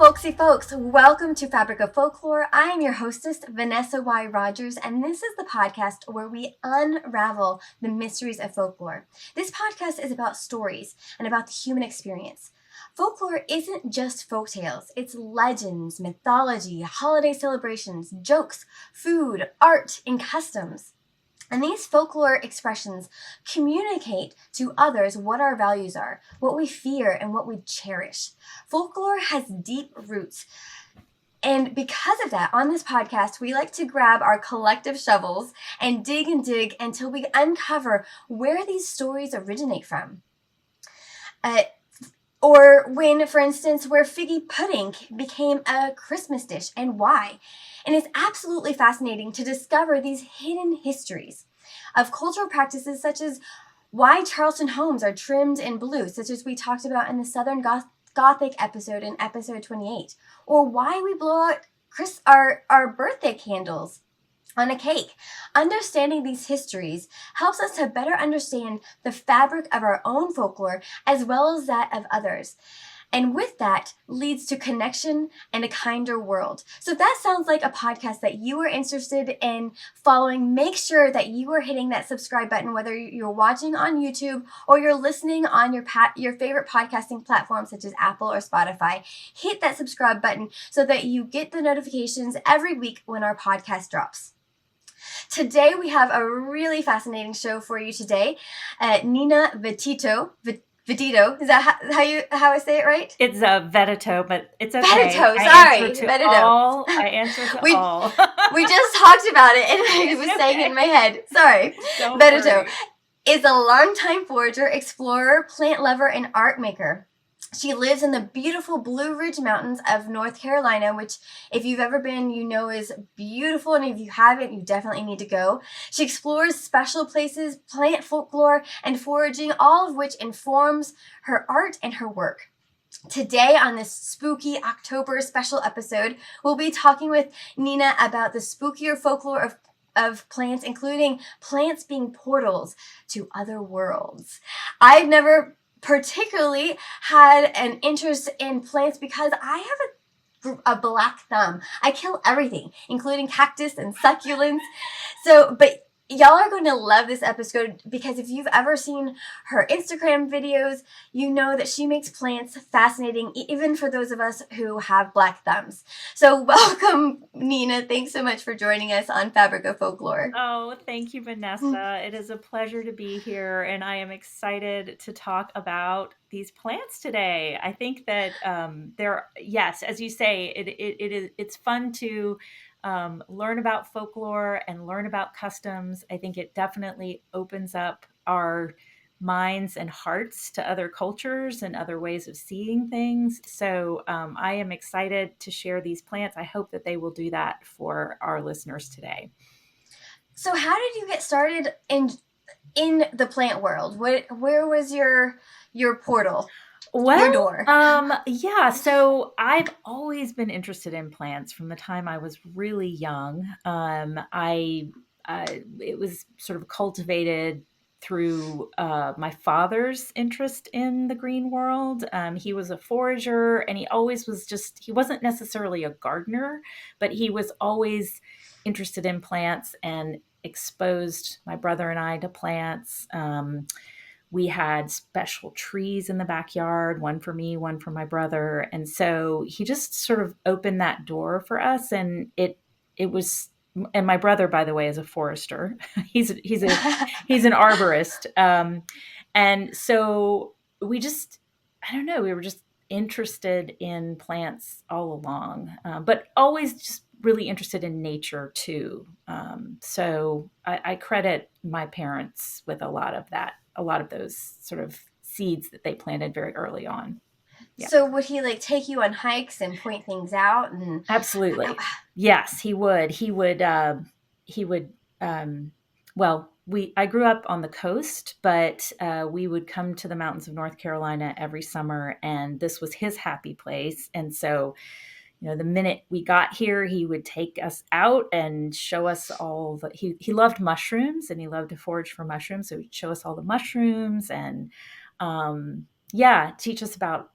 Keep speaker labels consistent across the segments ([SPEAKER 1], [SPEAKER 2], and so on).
[SPEAKER 1] folksy folks. Welcome to Fabric of Folklore. I am your hostess, Vanessa Y. Rogers, and this is the podcast where we unravel the mysteries of folklore. This podcast is about stories and about the human experience. Folklore isn't just folktales. It's legends, mythology, holiday celebrations, jokes, food, art, and customs. And these folklore expressions communicate to others what our values are, what we fear, and what we cherish. Folklore has deep roots. And because of that, on this podcast, we like to grab our collective shovels and dig until we uncover where these stories originate from. Or when, for instance, where figgy pudding became a Christmas dish and why. And it's absolutely fascinating to discover these hidden histories of cultural practices, such as why Charleston homes are trimmed in blue, such as we talked about in the Southern Gothic episode in episode 28, or why we blow out our birthday candles on a cake. Understanding these histories helps us to better understand the fabric of our own folklore as well as that of others. And with that leads to connection and a kinder world. So if that sounds like a podcast that you are interested in following, make sure that you are hitting that subscribe button, whether you're watching on YouTube or you're listening on your favorite podcasting platform such as Apple or Spotify. Hit that subscribe button so that you get the notifications every week when our podcast drops. Today we have a really fascinating show for you today. Nina Veteto, is that how I say it right?
[SPEAKER 2] It's Veteto, but it's okay.
[SPEAKER 1] Veteto, sorry. Veteto.
[SPEAKER 2] I answer to all.
[SPEAKER 1] We just talked about it and I was saying it in my head. Sorry. Veteto is a longtime forager, explorer, plant lover, and art maker. She lives in the beautiful Blue Ridge Mountains of North Carolina, which if you've ever been, you know is beautiful. And if you haven't, you definitely need to go. She explores special places, plant folklore, and foraging, all of which informs her art and her work. Today on this spooky October special episode, we'll be talking with Nina about the spookier folklore of plants, including plants being portals to other worlds. I've never particularly had an interest in plants because I have a black thumb. I kill everything, including cactus and succulents. But y'all are going to love this episode because if you've ever seen her Instagram videos, you know that she makes plants fascinating, even for those of us who have black thumbs. So welcome, Nina. Thanks so much for joining us on Fabric of Folklore.
[SPEAKER 2] Oh, thank you, Vanessa. It is a pleasure to be here, and I am excited to talk about these plants today. I think that yes, as you say, it's fun to learn about folklore and learn about customs. I think it definitely opens up our minds and hearts to other cultures and other ways of seeing things. So I am excited to share these plants. I hope that they will do that for our listeners today.
[SPEAKER 1] So how did you get started in the plant world? Where was your portal? Your door.
[SPEAKER 2] So I've always been interested in plants from the time I was really young. It was sort of cultivated through my father's interest in the green world. He was a forager, and he always was he wasn't necessarily a gardener, but he was always interested in plants and exposed my brother and I to plants. We had special trees in the backyard, one for me, one for my brother. And so he just sort of opened that door for us. And it was, and my brother, by the way, is a forester. he's an arborist. And so we were just interested in plants all along, but always just really interested in nature too. So I credit my parents with a lot of those sort of seeds that they planted very early on.
[SPEAKER 1] Yeah. So would he take you on hikes and point things out? And
[SPEAKER 2] absolutely. Yes, he would. I grew up on the coast, but we would come to the mountains of North Carolina every summer, and this was his happy place. And so, the minute we got here, he would take us out and show us he loved mushrooms, and he loved to forage for mushrooms. So he'd show us all the mushrooms and, teach us about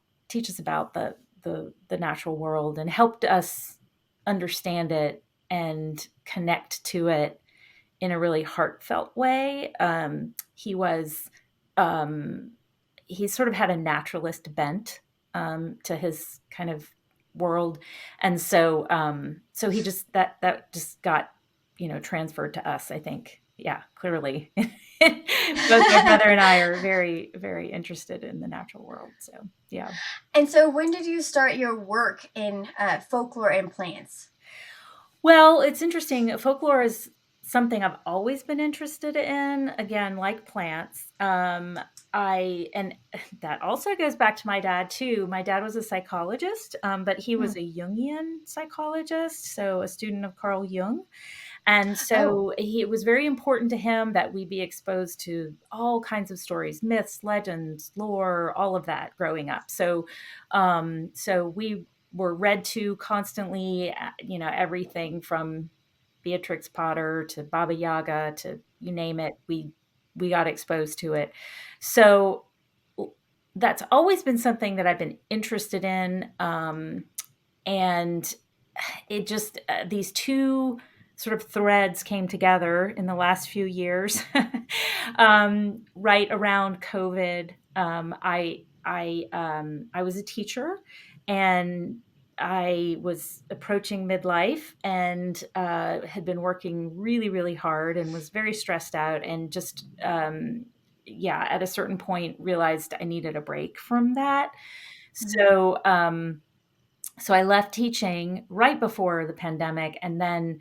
[SPEAKER 2] the the natural world and helped us understand it and connect to it in a really heartfelt way. He sort of had a naturalist bent to his kind of world, and so he just that just got transferred to us, I think. Yeah, clearly. Both my brother and I are very, very interested in the natural world. So yeah.
[SPEAKER 1] And so when did you start your work in folklore and plants?
[SPEAKER 2] Well, it's interesting. Folklore is something I've always been interested in. Again, like plants. And that also goes back to my dad too. My dad was a psychologist, but he was a Jungian psychologist, so a student of Carl Jung. And so it was very important to him that we be exposed to all kinds of stories, myths, legends, lore, all of that growing up. So we were read to constantly, everything from Beatrix Potter to Baba Yaga to you name it. We got exposed to it. So that's always been something that I've been interested in. And it just, these two sort of threads came together in the last few years, right around COVID. I was a teacher, and I was approaching midlife, and had been working really, really hard, and was very stressed out, and just at a certain point realized I needed a break from that. So I left teaching right before the pandemic, and then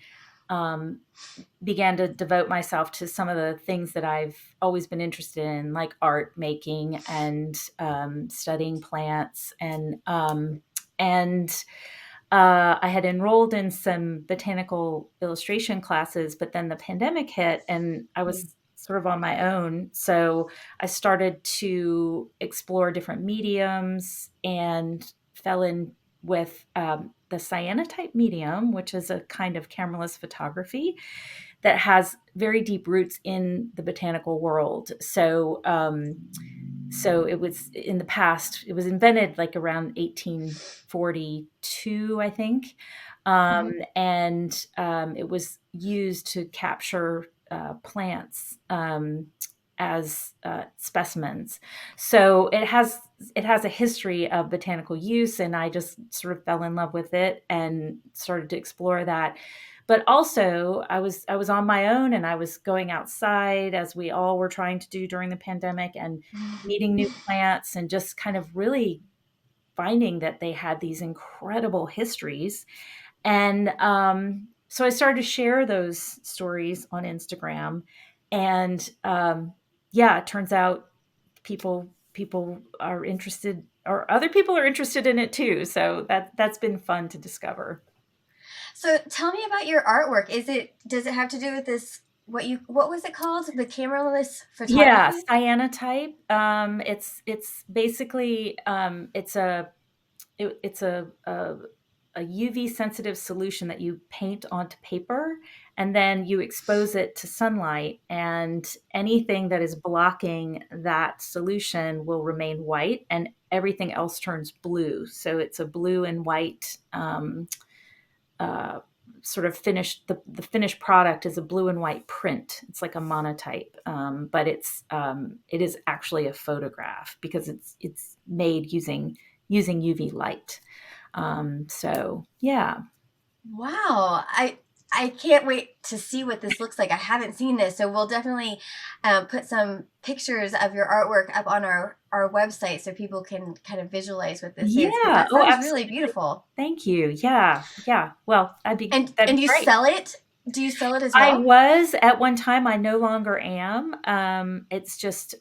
[SPEAKER 2] began to devote myself to some of the things that I've always been interested in, like art making and studying plants. And I had enrolled in some botanical illustration classes, but then the pandemic hit and I was sort of on my own. So I started to explore different mediums and fell in with the cyanotype medium, which is a kind of cameraless photography that has very deep roots in the botanical world. So it was in the past, it was invented like around 1842, I think. And it was used to capture plants as specimens. So it has a history of botanical use, and I just sort of fell in love with it and started to explore that. But also I was on my own, and I was going outside, as we all were trying to do during the pandemic, and meeting new plants and just kind of really finding that they had these incredible histories. And so I started to share those stories on Instagram, and it turns out people are interested, or other people are interested in it too. So that's been fun to discover.
[SPEAKER 1] So tell me about your artwork. Does it have to do with this? What was it called? The cameraless photography?
[SPEAKER 2] Yeah, cyanotype. It's basically it's a UV sensitive solution that you paint onto paper, and then you expose it to sunlight, and anything that is blocking that solution will remain white, and everything else turns blue. So it's a blue and white sort of finished. The finished product is a blue and white print. It's like a monotype, but it is actually a photograph because it's made using UV light. So yeah.
[SPEAKER 1] Wow. I can't wait to see what this looks like. I haven't seen this, so we'll definitely put some pictures of your artwork up on our website so people can kind of visualize what this is. That sounds really beautiful.
[SPEAKER 2] Thank you. Yeah. Well,
[SPEAKER 1] and you
[SPEAKER 2] great.
[SPEAKER 1] Sell it? Do you sell it as well?
[SPEAKER 2] I was at one time. I no longer am. It's just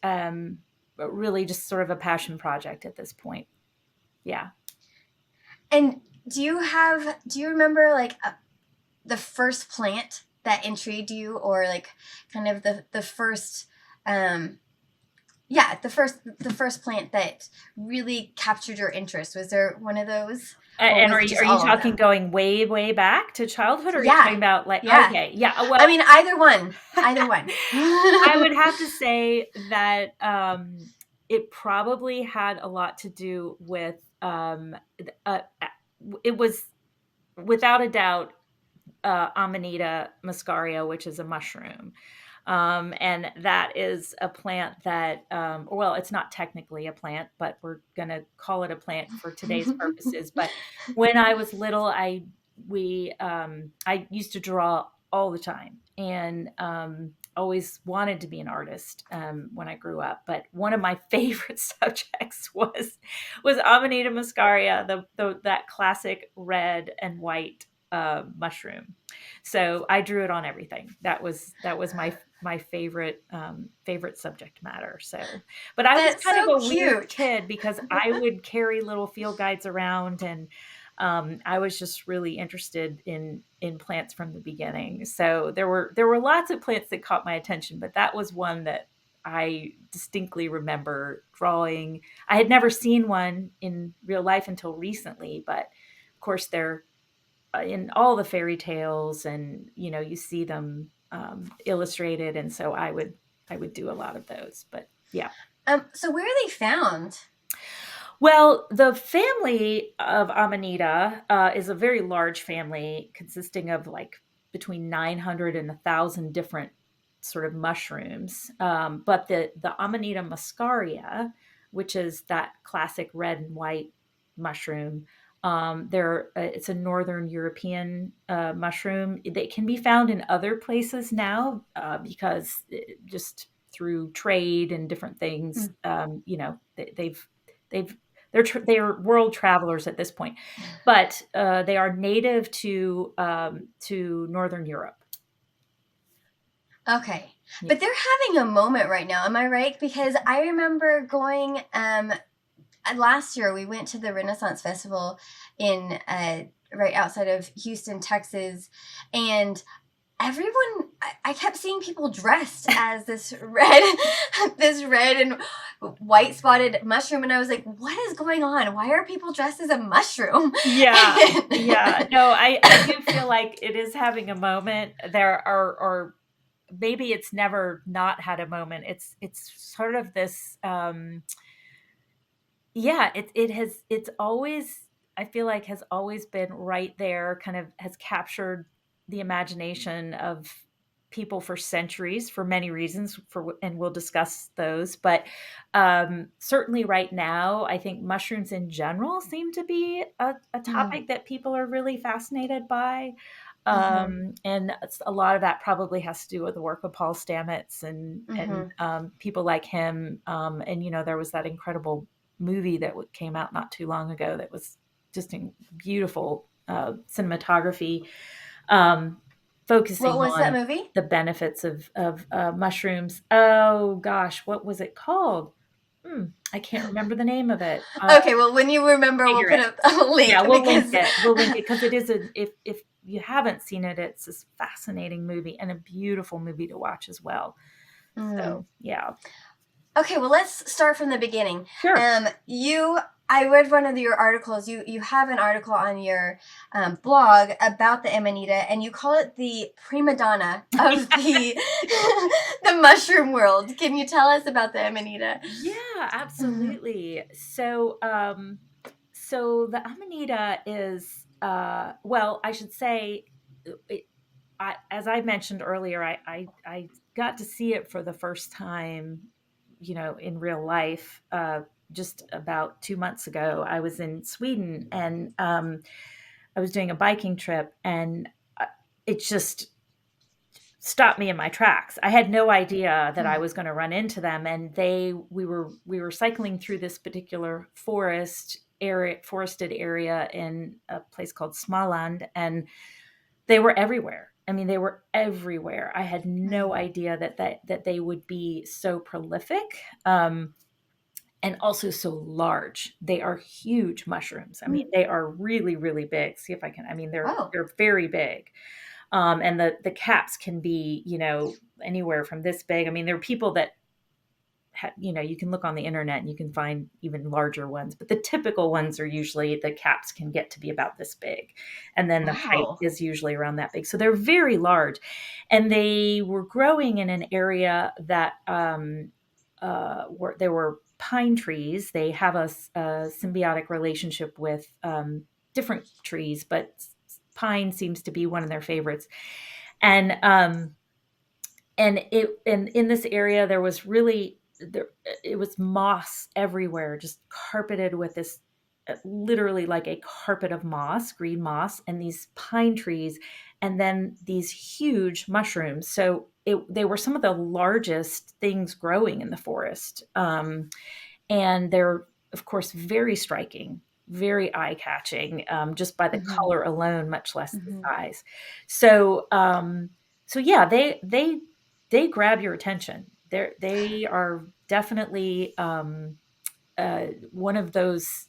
[SPEAKER 2] really just sort of a passion project at this point. Yeah.
[SPEAKER 1] And do you remember like the first plant that intrigued you, or like kind of the first the first plant that really captured your interest? Was there one of those?
[SPEAKER 2] And are you talking going way back to childhood, or are you talking about like okay, yeah? Well,
[SPEAKER 1] I mean, either one. I
[SPEAKER 2] would have to say that it probably had a lot to do with, it was without a doubt, Amanita muscaria, which is a mushroom. And that is a plant that, well, it's not technically a plant, but we're going to call it a plant for today's purposes. But when I was little, I used to draw all the time, and always wanted to be an artist when I grew up. But one of my favorite subjects was Amanita muscaria, that classic red and white mushroom. So I drew it on everything. That was my favorite subject matter. So, but I was
[SPEAKER 1] That's
[SPEAKER 2] kind of
[SPEAKER 1] so
[SPEAKER 2] a weird
[SPEAKER 1] cute.
[SPEAKER 2] kid because I would carry little field guides around, and I was just really interested in plants from the beginning. So there were lots of plants that caught my attention, but that was one that I distinctly remember drawing. I had never seen one in real life until recently, but of course they're in all the fairy tales, and you see them illustrated, and so I would do a lot of those. But yeah.
[SPEAKER 1] So where are they found?
[SPEAKER 2] Well, the family of Amanita is a very large family consisting of like between 900 and 1,000 different sort of mushrooms. But the Amanita muscaria, which is that classic red and white mushroom, it's a northern European mushroom. They can be found in other places now because just through trade and different things, they've they're world travelers at this point, but they are native to Northern Europe.
[SPEAKER 1] Okay. But they're having a moment right now. Am I right? Because I remember going last year we went to the Renaissance Festival in right outside of Houston, Texas, and everyone I kept seeing people dressed as this red and white spotted mushroom, and I was like, what is going on? Why are people dressed as a mushroom?
[SPEAKER 2] Yeah. No, I do feel like it is having a moment. There are, or maybe it's never not had a moment. It's sort of this it's always, I feel like, has always been right there, kind of has captured the imagination of people for centuries for many reasons, and we'll discuss those. But certainly right now, I think mushrooms in general seem to be a topic that people are really fascinated by. And a lot of that probably has to do with the work of Paul Stamets and people like him. And there was that incredible movie that came out not too long ago that was just beautiful cinematography, focusing
[SPEAKER 1] What was
[SPEAKER 2] on
[SPEAKER 1] that movie?
[SPEAKER 2] the benefits of mushrooms. Oh gosh, what was it called? I can't remember the name of it.
[SPEAKER 1] Okay, well, when you remember, we'll put a link.
[SPEAKER 2] Yeah, we'll link it. We'll link it because it is if you haven't seen it, it's this fascinating movie and a beautiful movie to watch as well. So yeah.
[SPEAKER 1] Okay, well, let's start from the beginning.
[SPEAKER 2] Sure.
[SPEAKER 1] I read one of your articles. You have an article on your blog about the Amanita, and you call it the prima donna of the mushroom world. Can you tell us about the Amanita?
[SPEAKER 2] Yeah, absolutely. So the Amanita is, well, I should say, as I mentioned earlier, I got to see it for the first time, in real life, just about 2 months ago. I was in Sweden, and I was doing a biking trip, and it just stopped me in my tracks. I had no idea that I was going to run into them, and we were cycling through this particular forested area in a place called Småland, and they were everywhere. I mean, they were everywhere. I had no idea that they would be so prolific, and also so large. They are huge mushrooms. I mean, they are really, really big. See if I can. I mean, they're very big, and the caps can be anywhere from this big. I mean, there are people that you can look on the internet and you can find even larger ones, but the typical ones are usually, the caps can get to be about this big. And then the height is usually around that big. So they're very large, and they were growing in an area that, they were pine trees. They have a symbiotic relationship with different trees, but pine seems to be one of their favorites. And in this area there was really there it was moss everywhere, just carpeted with this literally like a carpet of moss, green moss, and these pine trees, and then these huge mushrooms. So they were some of the largest things growing in the forest, and they're of course very striking, very eye-catching, just by the
[SPEAKER 1] Mm-hmm.
[SPEAKER 2] color alone, much less the
[SPEAKER 1] Mm-hmm.
[SPEAKER 2] size. So so yeah, they grab your attention. They are definitely one of those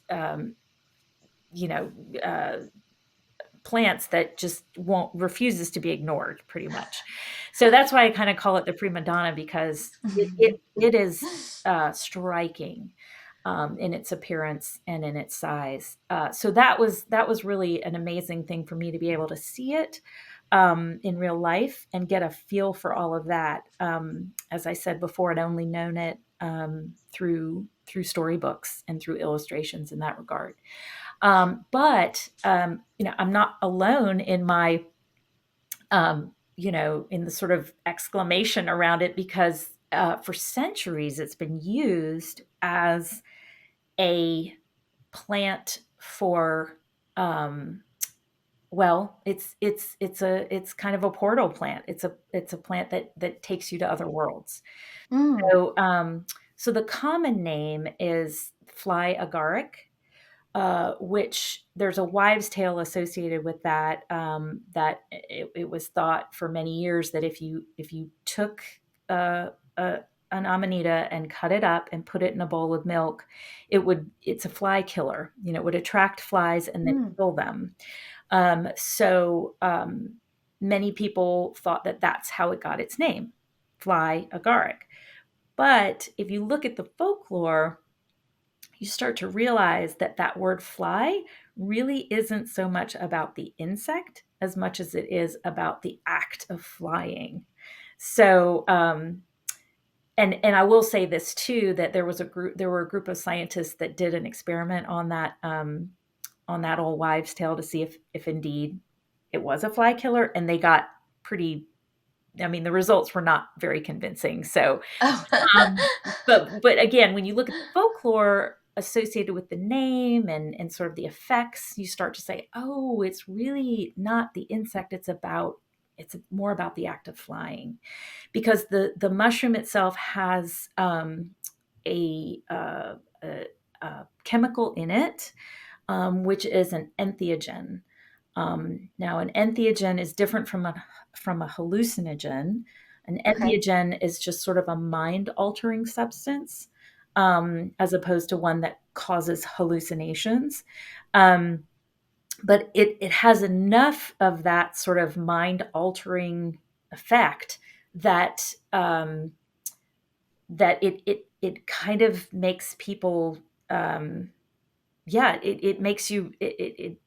[SPEAKER 2] you know uh, plants that just won't refuses to be ignored, pretty much. So that's why I kind of call it the prima donna, because it is striking in its appearance and in its size. So that was really an amazing thing for me to be able to see it in real life and get a feel for all of that. As I said before, I'd only known it through storybooks and through illustrations in that regard. But I'm not alone in my in the sort of exclamation around it, because for centuries it's been used as a plant for well, it's kind of a portal plant. It's a plant that takes you to other worlds.
[SPEAKER 1] Mm.
[SPEAKER 2] So so the common name is fly agaric, which there's a wives' tale associated with that. That it was thought for many years that if you took uh, a, an amanita and cut it up and put it in a bowl of milk, it's a fly killer. It would attract flies and then
[SPEAKER 1] Mm.
[SPEAKER 2] kill them. So many people thought that that's how it got its name, fly agaric. But if you look at the folklore, you start to realize that that word fly really isn't so much about the insect as much as it is about the act of flying. So, and I will say this too, that there were a group of scientists that did an experiment on that old wives' tale to see if indeed it was a fly killer, and they got pretty. I mean, the results were not very convincing. So, um,
[SPEAKER 1] Oh.
[SPEAKER 2] but again, when you look at the folklore associated with the name and sort of the effects, you start to say, oh, it's really not the insect. It's more about the act of flying, because the mushroom itself has a, uh, a chemical in it, which is an entheogen. Now, an entheogen is different from a hallucinogen. An
[SPEAKER 1] Okay.
[SPEAKER 2] entheogen is just sort of a mind-altering substance, as opposed to one that causes hallucinations. Um, but it has enough of that sort of mind-altering effect that that it kind of makes people yeah, it makes you it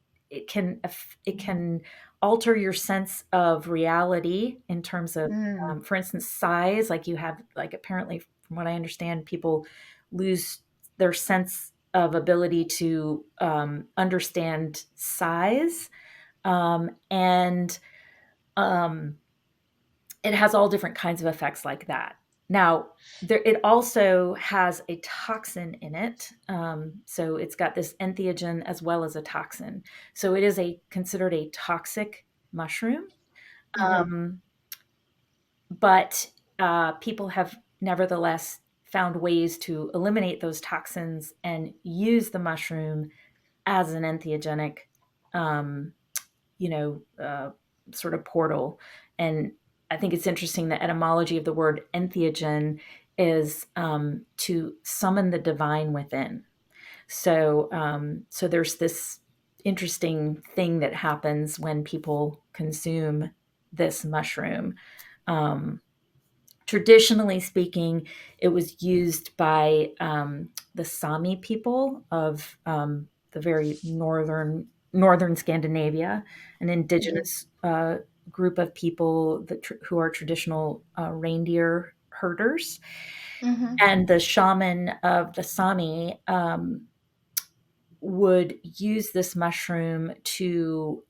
[SPEAKER 2] can alter your sense of reality in terms of,
[SPEAKER 1] Mm.
[SPEAKER 2] for instance, size. Like you have, like, apparently, from what I understand, people lose their sense of ability to understand size, and um, it has all different kinds of effects like that. Now, it also has a toxin in it. So it's got this entheogen as well as a toxin. So it is considered a toxic mushroom.
[SPEAKER 1] Mm-hmm.
[SPEAKER 2] Um, but people have nevertheless found ways to eliminate those toxins and use the mushroom as an entheogenic, um, you know, uh, sort of portal. And I think it's interesting, the etymology of the word entheogen is to summon the divine within. So there's this interesting thing that happens when people consume this mushroom. Um, Traditionally speaking, it was used by the Sami people of the very northern Scandinavia, an
[SPEAKER 1] Mm-hmm.
[SPEAKER 2] indigenous group of people who are traditional reindeer herders.
[SPEAKER 1] Mm-hmm.
[SPEAKER 2] And the shaman of the Sami would use this mushroom to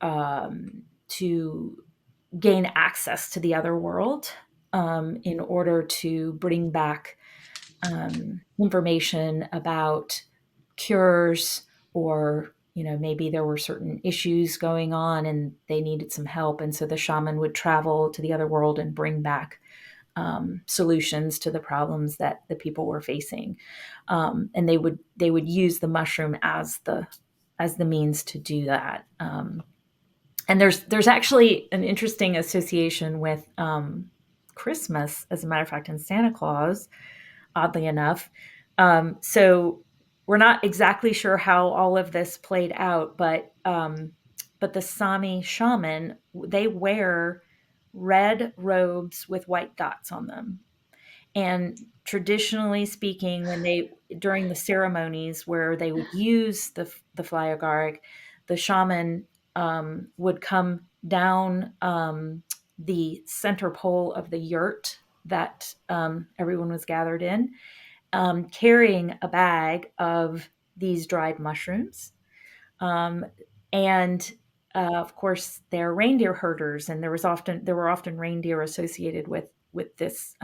[SPEAKER 2] gain access to the other world in order to bring back information about cures, or maybe there were certain issues going on and they needed some help, and so the shaman would travel to the other world and bring back solutions to the problems that the people were facing, and they would use the mushroom as the means to do that. And there's actually an interesting association with Christmas, as a matter of fact, and Santa Claus, oddly enough. So we're not exactly sure how all of this played out, but the Sami shaman, they wear red robes with white dots on them. And traditionally speaking, during the ceremonies where they would use the fly agaric, the shaman would come down the center pole of the yurt that everyone was gathered in, carrying a bag of these dried mushrooms. And of course, they're reindeer herders, and there were often reindeer associated with this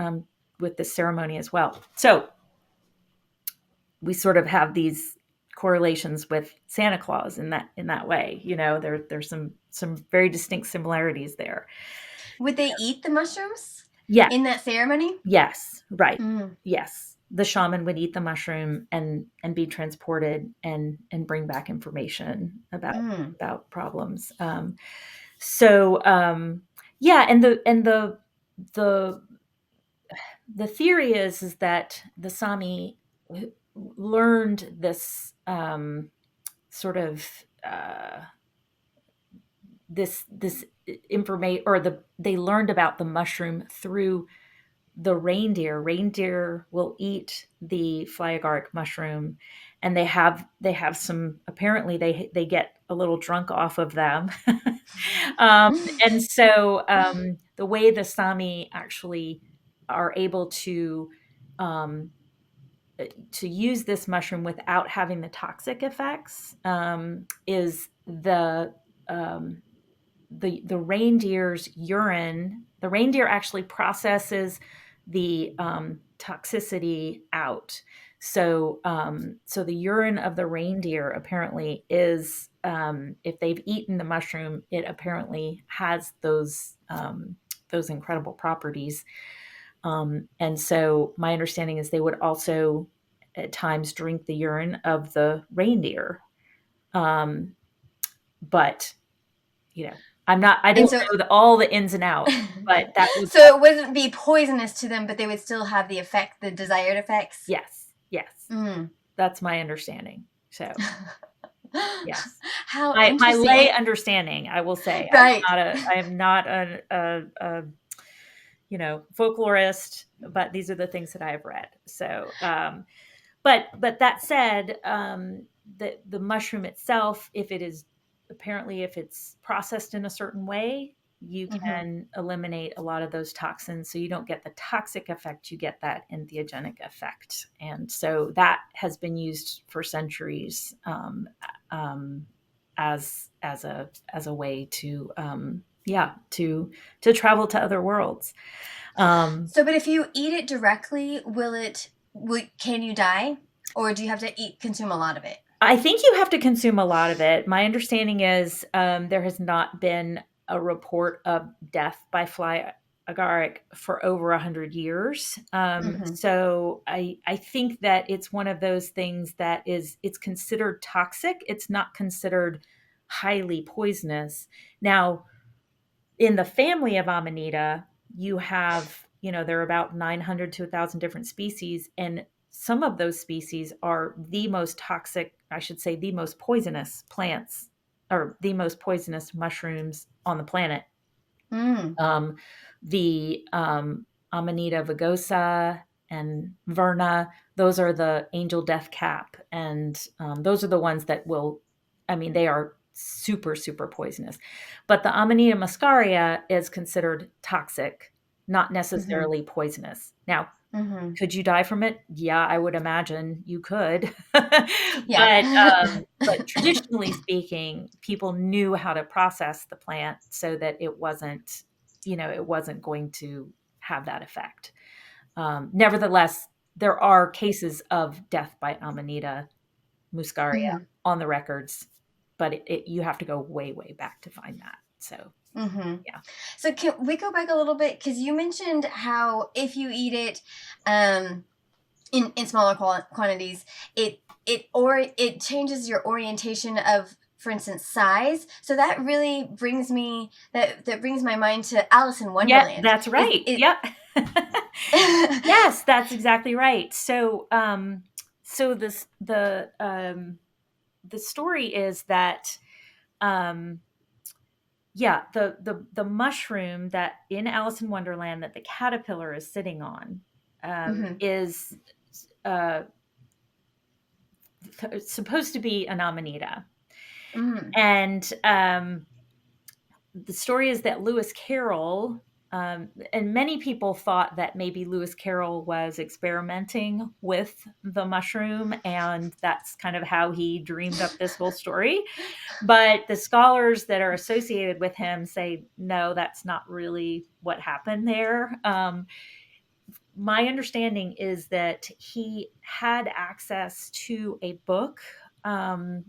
[SPEAKER 2] ceremony as well. So we sort of have these correlations with Santa Claus in that way. There's some very distinct similarities there.
[SPEAKER 1] Would they eat the mushrooms?
[SPEAKER 2] Yeah.
[SPEAKER 1] In that ceremony?
[SPEAKER 2] Yes. Right. Yes. The shaman would eat the mushroom and be transported and bring back information about problems. So yeah, and the theory is that the Sami learned this sort of this information, or they learned about the mushroom through the reindeer. Reindeer will eat the fly agaric mushroom, and they have some, apparently they get a little drunk off of them. And so the way the Sami actually are able to use this mushroom without having the toxic effects is the reindeer's urine. The reindeer actually processes the toxicity out. So the urine of the reindeer apparently is, if they've eaten the mushroom, it apparently has those incredible properties. And so my understanding is they would also at times drink the urine of the reindeer. But I don't know all the ins and outs, but that was.
[SPEAKER 1] So it wouldn't be poisonous to them, but they would still have the desired effects?
[SPEAKER 2] Yes. That's my understanding. So, yes.
[SPEAKER 1] How
[SPEAKER 2] my lay understanding, I will say.
[SPEAKER 1] Right.
[SPEAKER 2] I am not a folklorist, but these are the things that I have read. So, but that said, the mushroom itself, if it's processed in a certain way, you can eliminate a lot of those toxins. So you don't get the toxic effect, you get that entheogenic effect. And so that has been used for centuries as a way to travel to other worlds.
[SPEAKER 1] But if you eat it directly, can you die, or do you have to consume a lot of it?
[SPEAKER 2] I think you have to consume a lot of it. My understanding is there has not been a report of death by fly agaric for over 100 years. So I think that it's one of those things that it's considered toxic. It's not considered highly poisonous. Now, in the family of Amanita, you have, there are about 900 to 1,000 different species, and some of those species are the most toxic, I should say, the most poisonous plants, or the most poisonous mushrooms on the planet. The Amanita vigosa and verna, those are the angel death cap. And those are the ones that they are super, super poisonous. But the Amanita muscaria is considered toxic not
[SPEAKER 1] Mm-hmm.
[SPEAKER 2] necessarily poisonous. Now,
[SPEAKER 1] Mm-hmm.
[SPEAKER 2] could you die from it? Yeah, I would imagine you could.
[SPEAKER 1] Yeah.
[SPEAKER 2] But traditionally speaking, people knew how to process the plant so that it wasn't, it wasn't going to have that effect. Nevertheless, there are cases of death by Amanita Muscaria
[SPEAKER 1] Mm-hmm.
[SPEAKER 2] on the records, but you have to go way, way back to find that. So,
[SPEAKER 1] Mm-hmm.
[SPEAKER 2] yeah.
[SPEAKER 1] So can we go back a little bit, because you mentioned how if you eat it in smaller quantities, it changes your orientation of, for instance, size. So that really brings me that brings my mind to Alice in
[SPEAKER 2] Yeah,
[SPEAKER 1] Wonderland.
[SPEAKER 2] that's
[SPEAKER 1] Is
[SPEAKER 2] right.
[SPEAKER 1] it?
[SPEAKER 2] Yep. Yes, that's exactly right. So the story is that, um, yeah, the mushroom that in Alice in Wonderland that the caterpillar is sitting on,
[SPEAKER 1] Mm-hmm.
[SPEAKER 2] is uh, supposed to be an amanita,
[SPEAKER 1] Mm-hmm.
[SPEAKER 2] and the story is that Lewis Carroll, and many people thought that maybe Lewis Carroll was experimenting with the mushroom, and that's kind of how he dreamed up this whole story. But the scholars that are associated with him say, no, that's not really what happened there. My understanding is that he had access to a book, um,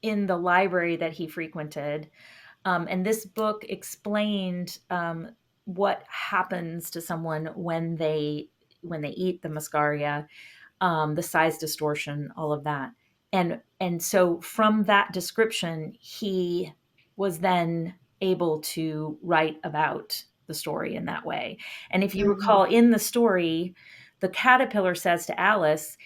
[SPEAKER 2] in the library that he frequented, and this book explained, what happens to someone when they eat the muscaria, the size distortion, all of that. And so from that description, he was then able to write about the story in that way. And if you
[SPEAKER 1] Mm-hmm.
[SPEAKER 2] recall in the story, the caterpillar says to Alice,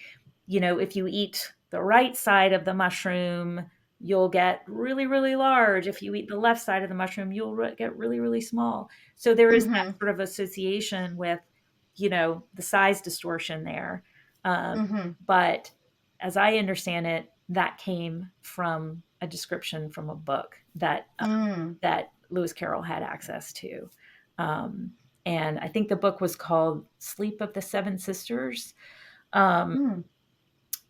[SPEAKER 2] if you eat the right side of the mushroom, you'll get really, really large. If you eat the left side of the mushroom, you'll get really, really small. So there is that
[SPEAKER 1] Mm-hmm.
[SPEAKER 2] sort of association with, the size distortion there.
[SPEAKER 1] Mm-hmm.
[SPEAKER 2] But as I understand it, that came from a description from a book
[SPEAKER 1] Mm.
[SPEAKER 2] that Lewis Carroll had access to. Um, and I think the book was called Sleep of the Seven Sisters. Um,
[SPEAKER 1] Mm.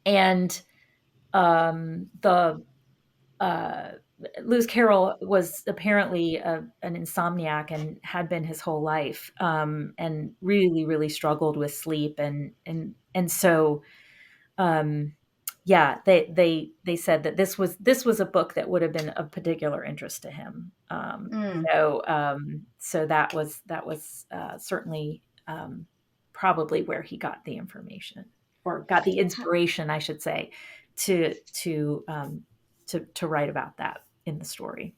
[SPEAKER 2] and the uh, Lewis Carroll was apparently an insomniac and had been his whole life, and really, really struggled with sleep, and so, um, yeah, they said that this was a book that would have been of particular interest to him.
[SPEAKER 1] Mm.
[SPEAKER 2] So that was certainly, probably where he got the information, or got the inspiration, I should say, to to um, to write about that in the story.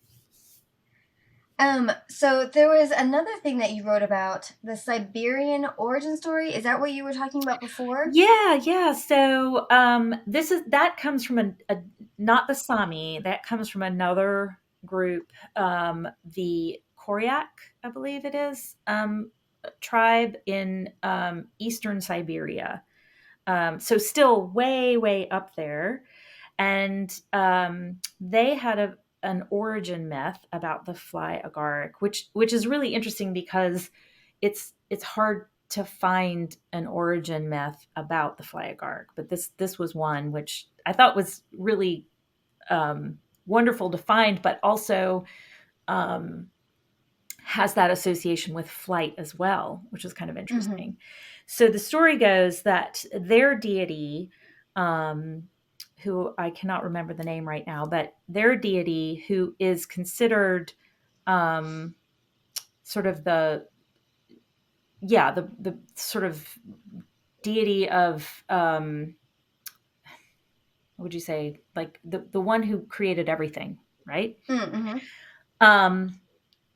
[SPEAKER 1] So there was another thing that you wrote about, the Siberian origin story. Is that what you were talking about before?
[SPEAKER 2] Yeah, yeah. So, that comes from not the Sami. That comes from another group, the Koryak, I believe it is, tribe in, eastern Siberia. So still way, way up there, and, they had an origin myth about the fly agaric, which is really interesting because it's hard to find an origin myth about the fly agaric, but this was one which I thought was really, wonderful to find, but also, um, has that association with flight as well, which is kind of
[SPEAKER 1] Mm-hmm.
[SPEAKER 2] interesting. So the story goes that their deity, um, who I cannot remember the name right now, but their deity, who is considered, um, sort of the sort of deity of, what would you say, like the one who created everything, right?
[SPEAKER 1] Mm-hmm.
[SPEAKER 2] Um,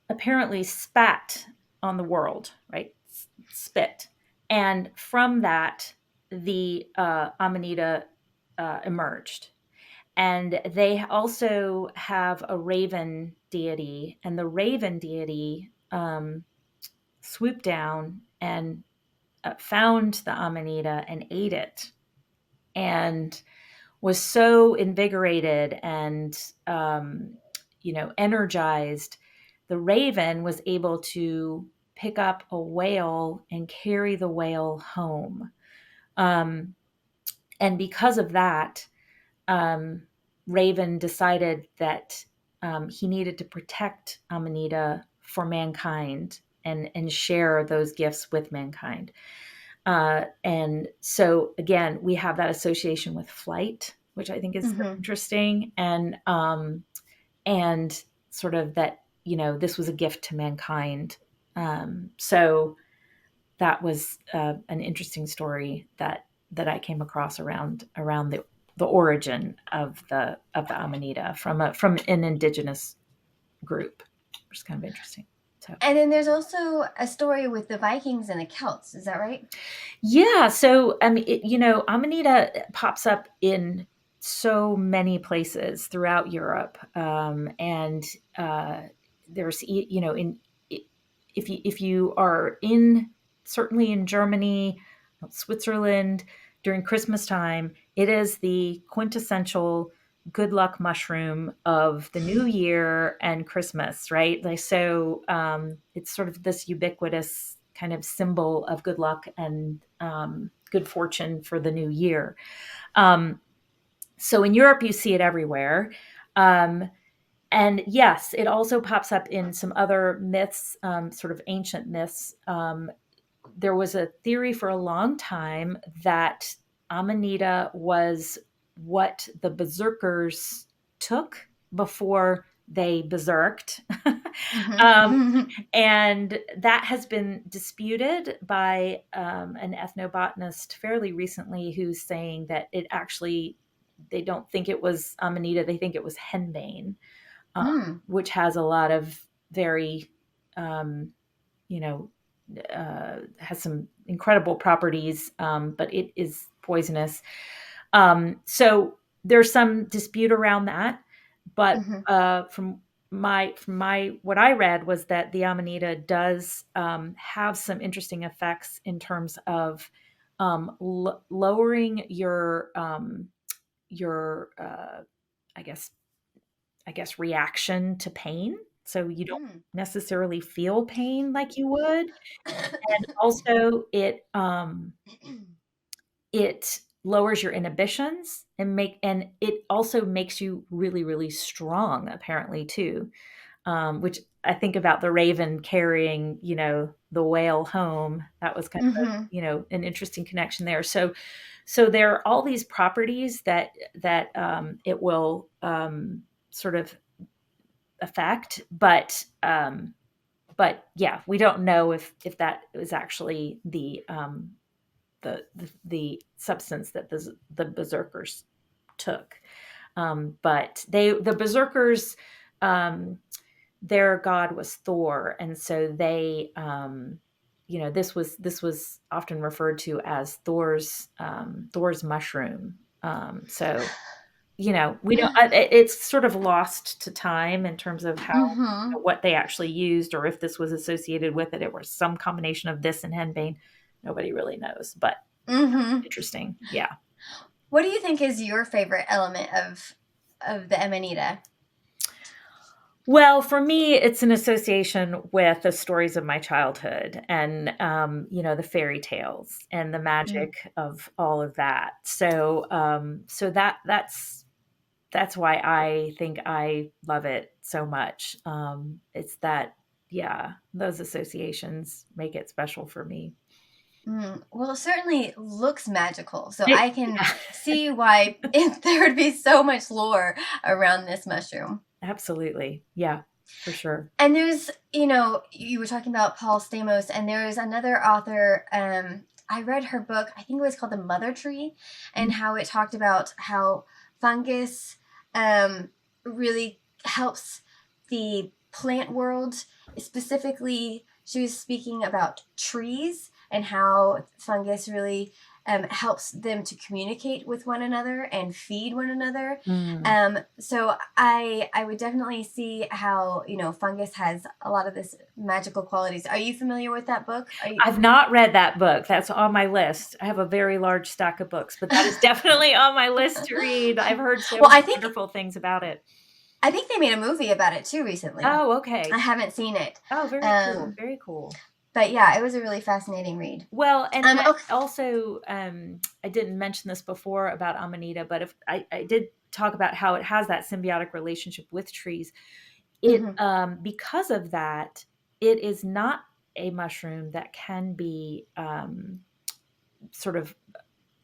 [SPEAKER 2] Apparently spat on the world, right? Spit. And from that, the, Amanita, emerged. And they also have a raven deity, and the raven deity, swooped down and, found the Amanita and ate it, and was so invigorated and, energized. The raven was able to pick up a whale and carry the whale home. And because of that, Raven decided that he needed to protect Amanita for mankind and share those gifts with mankind. And so again, we have that association with flight, which I think is interesting, and sort of that, this was a gift to mankind. So that was an interesting story that I came across around the origin of the Amanita from an indigenous group, which is kind of interesting. So.
[SPEAKER 1] And then there's also a story with the Vikings and the Celts. Is that right?
[SPEAKER 2] Yeah. So Amanita pops up in so many places throughout Europe, and there's if you are certainly in Germany, Switzerland during Christmas time, it is the quintessential good luck mushroom of the new year and Christmas, right? So it's sort of this ubiquitous kind of symbol of good luck and good fortune for the new year. So in Europe, you see it everywhere. And yes, it also pops up in some other myths, sort of ancient myths. There was a theory for a long time that Amanita was what the Berserkers took before they berserked. And that has been disputed by an ethnobotanist fairly recently, who's saying that it actually, they don't think it was Amanita, they think it was henbane, which has a lot of very, has some incredible properties, but it is poisonous. So there's some dispute around that, but from what I read was that the Amanita does have some interesting effects in terms of lowering your I guess reaction to pain. So you don't necessarily feel pain like you would. And also it lowers your inhibitions and it also makes you really, really strong, apparently, too. Which I think about the raven carrying, the whale home. That was kind of an interesting connection there. So there are all these properties that it will sort of affect, but yeah, we don't know if that is actually the substance that the Berserkers took. But the Berserkers, their god was Thor, and so they, this was often referred to as Thor's mushroom. So we don't. It's sort of lost to time in terms of how what they actually used, or if this was associated with it. It was some combination of this and henbane. Nobody really knows, but interesting. Yeah.
[SPEAKER 1] What do you think is your favorite element of the Amanita?
[SPEAKER 2] Well, for me, it's an association with the stories of my childhood and, the fairy tales and the magic of all of that. So, that's why I think I love it so much. It's that, those associations make it special for me.
[SPEAKER 1] Well, it certainly looks magical, so I can see why there would be so much lore around this mushroom.
[SPEAKER 2] Absolutely. Yeah, for sure.
[SPEAKER 1] And there's, you were talking about Paul Stamos, and there's another author, I read her book, I think it was called The Mother Tree, and how it talked about how fungus really helps the plant world. Specifically, she was speaking about trees and how fungus really helps them to communicate with one another and feed one another. So I would definitely see how, fungus has a lot of this magical qualities. Are you familiar with that book?
[SPEAKER 2] I've not read that book. That's on my list. I have a very large stack of books, but that is definitely on my list to read. I've heard so many wonderful things about it.
[SPEAKER 1] I think they made a movie about it too recently.
[SPEAKER 2] Oh, okay.
[SPEAKER 1] I haven't seen it.
[SPEAKER 2] Oh, very cool. Very cool.
[SPEAKER 1] But yeah, it was a really fascinating read.
[SPEAKER 2] Well, and that
[SPEAKER 1] Okay.
[SPEAKER 2] also, I didn't mention this before about Amanita, but if I did talk about how it has that symbiotic relationship with trees. It
[SPEAKER 1] Mm-hmm.
[SPEAKER 2] because of that, it is not a mushroom that can be sort of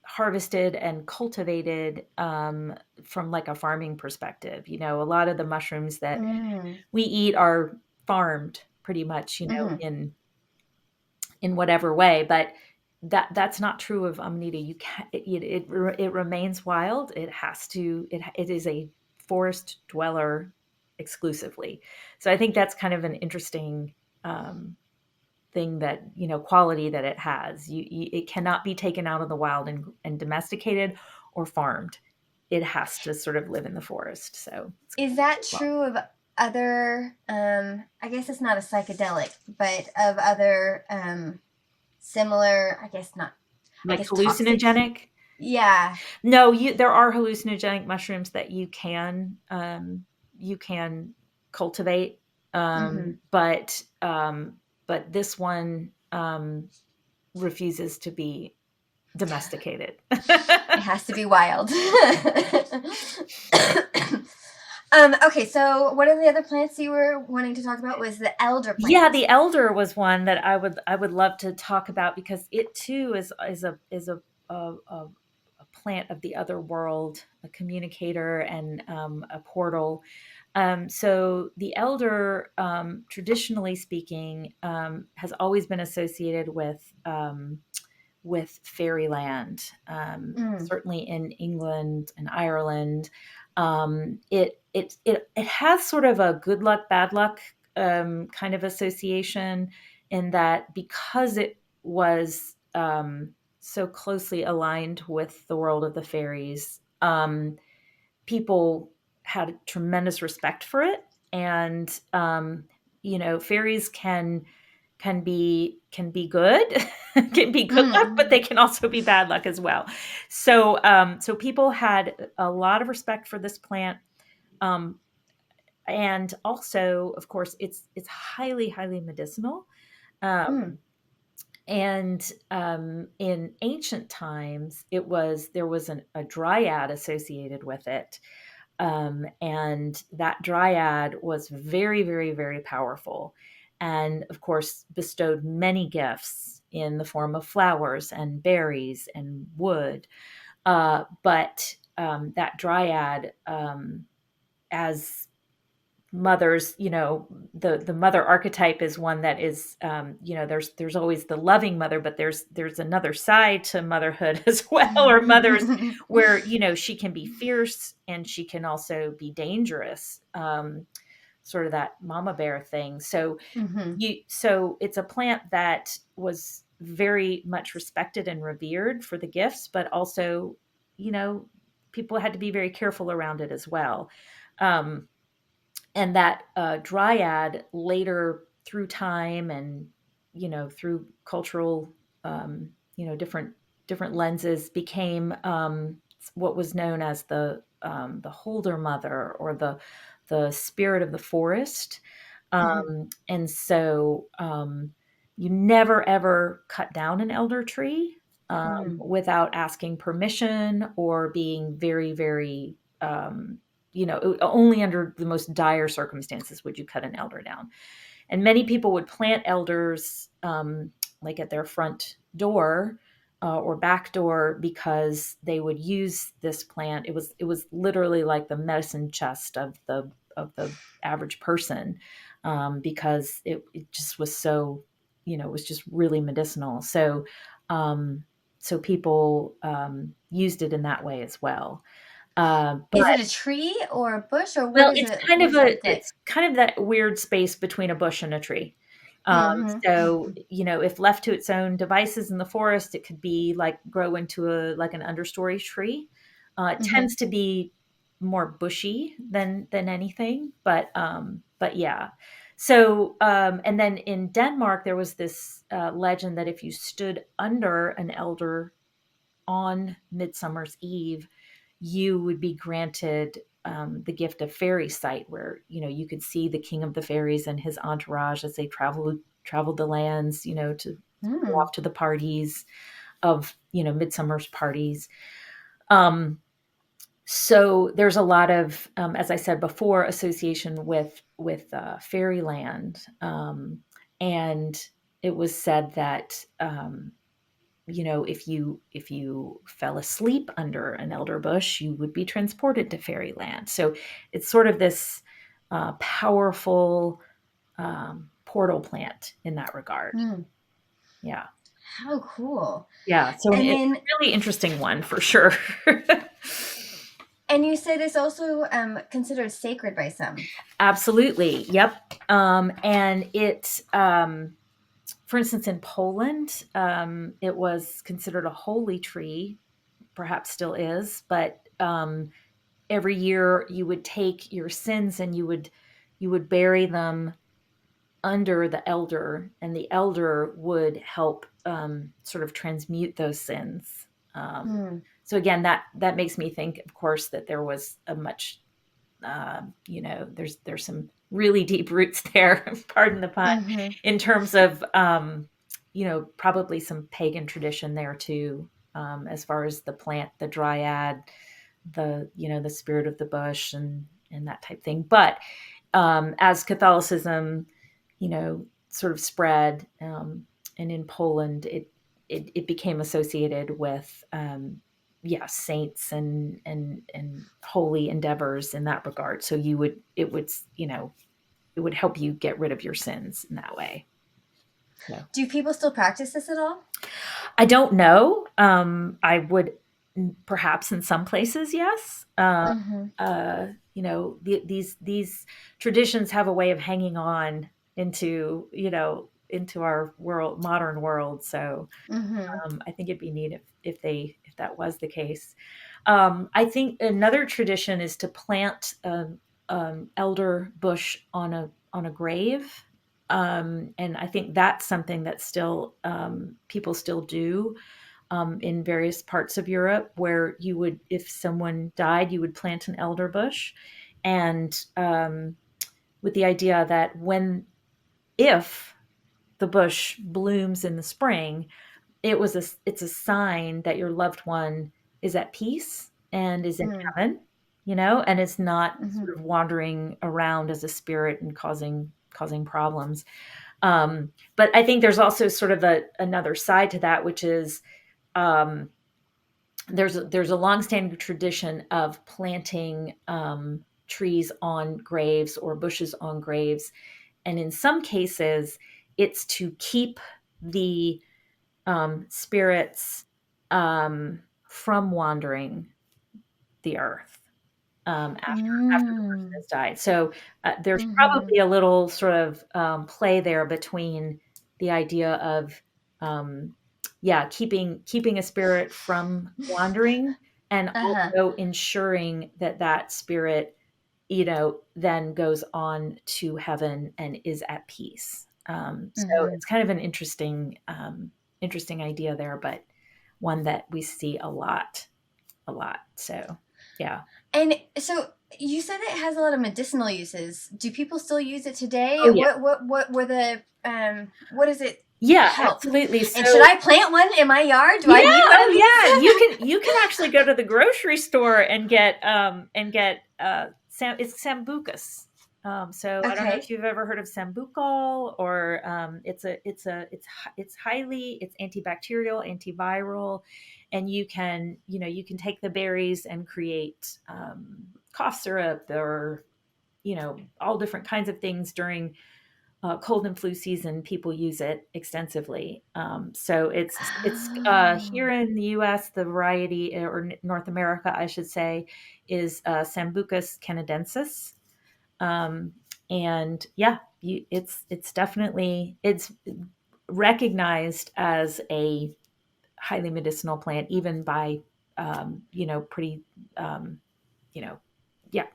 [SPEAKER 2] harvested and cultivated from like a farming perspective. A lot of the mushrooms that
[SPEAKER 1] Mm-hmm.
[SPEAKER 2] we eat are farmed pretty much,
[SPEAKER 1] Mm-hmm.
[SPEAKER 2] in whatever way. But that's not true of Amanita. You can it remains wild. It is a forest dweller exclusively. So I think that's kind of an interesting um, thing that quality that it has. It cannot be taken out of the wild and domesticated or farmed. It has to sort of live in the forest. So
[SPEAKER 1] Is that
[SPEAKER 2] well,
[SPEAKER 1] true of other, I guess it's not a psychedelic, but of other similar, I
[SPEAKER 2] like
[SPEAKER 1] guess toxic?
[SPEAKER 2] hallucinogenic.
[SPEAKER 1] Yeah.
[SPEAKER 2] No, there are hallucinogenic mushrooms that you can cultivate,
[SPEAKER 1] Mm-hmm.
[SPEAKER 2] but this one refuses to be domesticated.
[SPEAKER 1] It has to be wild. Okay, so one of the other plants you were wanting to talk about was the elder
[SPEAKER 2] Yeah,
[SPEAKER 1] plant.
[SPEAKER 2] the elder was one that I would love to talk about because it too is a plant of the other world, a communicator and a portal. So the elder, traditionally speaking, has always been associated with fairyland.
[SPEAKER 1] Mm.
[SPEAKER 2] Certainly in England and Ireland, it has sort of a good luck, bad luck kind of association, in that because it was so closely aligned with the world of the fairies, people had tremendous respect for it. And fairies can be good, can be good luck, but they
[SPEAKER 1] Mm.
[SPEAKER 2] can also be bad luck as well. So people had a lot of respect for this plant. um, and also, of course, it's highly, highly medicinal.
[SPEAKER 1] Mm.
[SPEAKER 2] And in ancient times, there was a dryad associated with it. And that dryad was very, very, very powerful, and of course bestowed many gifts in the form of flowers and berries and wood. But that dryad, as mothers, the mother archetype is one that is, there's always the loving mother, but there's another side to motherhood as well, or mothers where she can be fierce and she can also be dangerous, sort of that mama bear thing.
[SPEAKER 1] Mm-hmm.
[SPEAKER 2] So it's a plant that was very much respected and revered for the gifts, but also, you know people had to be very careful around it as well. Um, and that dryad later, through time and through cultural, different lenses, became what was known as the holder mother, or the spirit of the forest.
[SPEAKER 1] Mm-hmm.
[SPEAKER 2] And so, you never ever cut down an elder tree
[SPEAKER 1] Mm.
[SPEAKER 2] without asking permission, or being very, very, only under the most dire circumstances would you cut an elder down. And many people would plant elders, like at their front door, or back door, because they would use this plant. It was literally like the medicine chest of the average person, because it just was so, it was just really medicinal. So people used it in that way as well. But
[SPEAKER 1] Is it a tree or a bush, or what
[SPEAKER 2] well,
[SPEAKER 1] is
[SPEAKER 2] it's
[SPEAKER 1] it?
[SPEAKER 2] kind
[SPEAKER 1] What
[SPEAKER 2] of
[SPEAKER 1] does it look like?
[SPEAKER 2] that weird space between a bush and a tree.
[SPEAKER 1] Mm-hmm.
[SPEAKER 2] So, if left to its own devices in the forest, it could be like grow into an understory tree. It
[SPEAKER 1] Mm-hmm.
[SPEAKER 2] tends to be more bushy than anything, but yeah. So, and then in Denmark, there was this legend that if you stood under an elder on Midsummer's Eve, you would be granted the gift of fairy sight, where, you could see the king of the fairies and his entourage as they traveled the lands, to go off to the parties of, Midsummer's parties. So there's a lot of, as I said before, association with fairyland, and it was said that if you fell asleep under an elder bush, you would be transported to fairyland. So it's sort of this powerful portal plant in that regard. Yeah.
[SPEAKER 1] How cool.
[SPEAKER 2] Yeah. So it's a really interesting one for sure.
[SPEAKER 1] And you said it's also considered sacred by some.
[SPEAKER 2] Absolutely. Yep. And it, for instance, in Poland, it was considered a holy tree, perhaps still is, but every year you would take your sins and you would bury them under the elder, and the elder would help sort of transmute those sins. So again, that makes me think, of course, that there was a much, there's some really deep roots there, pardon the pun, in terms of, probably some pagan tradition there too, as far as the plant, the dryad, the spirit of the bush and that type thing. But as Catholicism, sort of spread, and in Poland, it became associated with, saints and holy endeavors in that regard. So it would help you get rid of your sins in that way. So.
[SPEAKER 1] Do people still practice this at all?
[SPEAKER 2] I don't know. I would perhaps in some places, yes. These traditions have a way of hanging on into our modern world. So I think it'd be neat if that was the case. I think another tradition is to plant elder bush on a grave. And I think that's something that still people still do in various parts of Europe, where you would, if someone died, you would plant an elder bush, and with the idea that if the bush blooms in the spring, it's a sign that your loved one is at peace and is in heaven, and it's not sort of wandering around as a spirit and causing problems. But I think there's also sort of another side to that, which is there's a longstanding tradition of planting trees on graves or bushes on graves, and in some cases, it's to keep the spirits from wandering the earth after the person has died. So there's probably a little sort of play there between the idea of keeping a spirit from wandering, and also ensuring that spirit then goes on to heaven and is at peace. So it's kind of an interesting idea there, but one that we see a lot. So, yeah.
[SPEAKER 1] And so you said it has a lot of medicinal uses. Do people still use it today?
[SPEAKER 2] Oh, yeah.
[SPEAKER 1] What were the, what is it?
[SPEAKER 2] Yeah,
[SPEAKER 1] help?
[SPEAKER 2] Absolutely. So,
[SPEAKER 1] and should I plant one in my yard? Do I need one of these?
[SPEAKER 2] You can actually go to the grocery store and get it's sambucus. So I don't know if you've ever heard of sambucol, or it's antibacterial, antiviral, and you can take the berries and create cough syrup, or all different kinds of things during cold and flu season. People use it extensively. So it's here in the U.S. the variety, or North America, I should say, is Sambucus canadensis. And it's definitely, it's recognized as a highly medicinal plant, even by, pretty,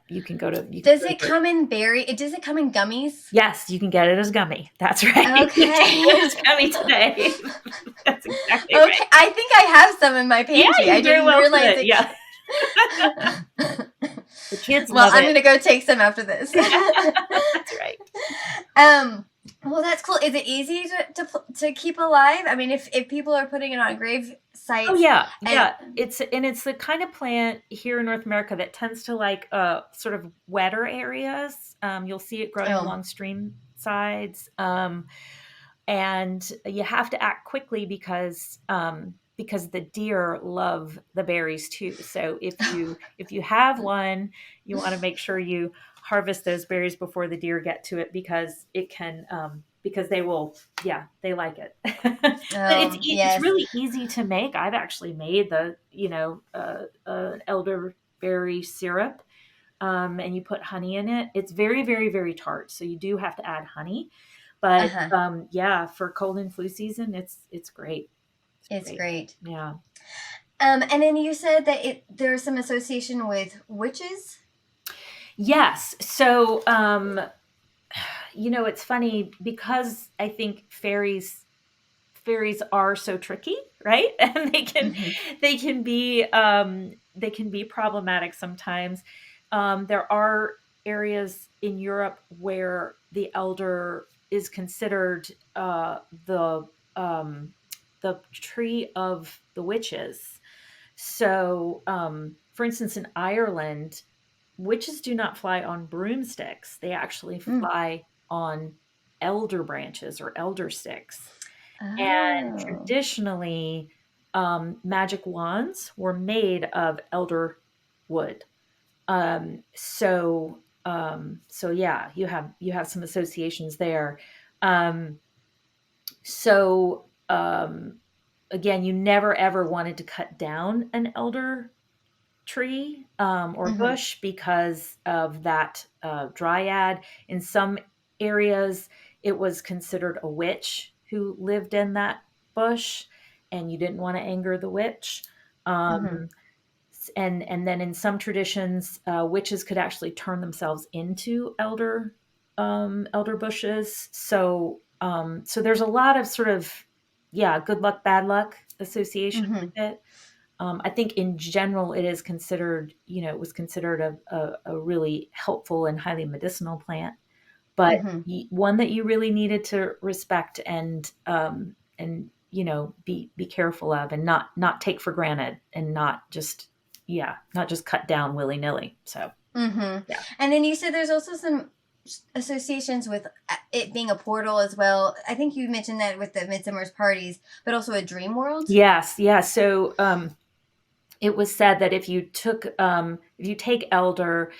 [SPEAKER 2] you can go to.
[SPEAKER 1] Does it come in gummies?
[SPEAKER 2] Yes, you can get it as gummy. That's right.
[SPEAKER 1] Okay.
[SPEAKER 2] It's gummy today. That's exactly right.
[SPEAKER 1] Okay, I think I have some in my pantry.
[SPEAKER 2] Yeah,
[SPEAKER 1] I didn't realize it.
[SPEAKER 2] Yeah. The kids
[SPEAKER 1] Well,
[SPEAKER 2] love
[SPEAKER 1] I'm
[SPEAKER 2] it.
[SPEAKER 1] gonna go take some after this.
[SPEAKER 2] That's right.
[SPEAKER 1] Well, that's cool. Is it easy to keep alive? I mean, if people are putting it on grave sites.
[SPEAKER 2] Oh yeah, yeah. It's the kind of plant here in North America that tends to like sort of wetter areas. You'll see it growing along stream sides, and you have to act quickly because the deer love the berries too. So if you have one, you want to make sure you harvest those berries before the deer get to it, because it can because they will, yeah, they like it. But it's really easy to make. I've actually made the elderberry syrup, and you put honey in it. It's very, very, very tart, so you do have to add honey. But yeah, for cold and flu season, it's great.
[SPEAKER 1] It's great.
[SPEAKER 2] Yeah.
[SPEAKER 1] And then you said that there's some association with witches.
[SPEAKER 2] Yes. So, it's funny because I think fairies are so tricky, right? And they can be problematic sometimes. There are areas in Europe where the elder is considered the tree of the witches. So, for instance, in Ireland, witches do not fly on broomsticks. They actually fly on elder branches or elder sticks. Oh. And traditionally, magic wands were made of elder wood. So yeah, you have some associations there. Again, you never ever wanted to cut down an elder tree or bush because of that dryad. In some areas, it was considered a witch who lived in that bush, and you didn't want to anger the witch. And then in some traditions, witches could actually turn themselves into elder bushes. So there's a lot of sort of, yeah, good luck, bad luck association with it. I think in general, it is considered, it was considered a really helpful and highly medicinal plant, but one that you really needed to respect and be careful of, and not take for granted, and not just cut down willy nilly. So,
[SPEAKER 1] yeah. And then you said there's also some associations with it being a portal as well. I think you mentioned that with the Midsummer's parties, but also a dream world.
[SPEAKER 2] Yes. Yeah. So, it was said that if you take elder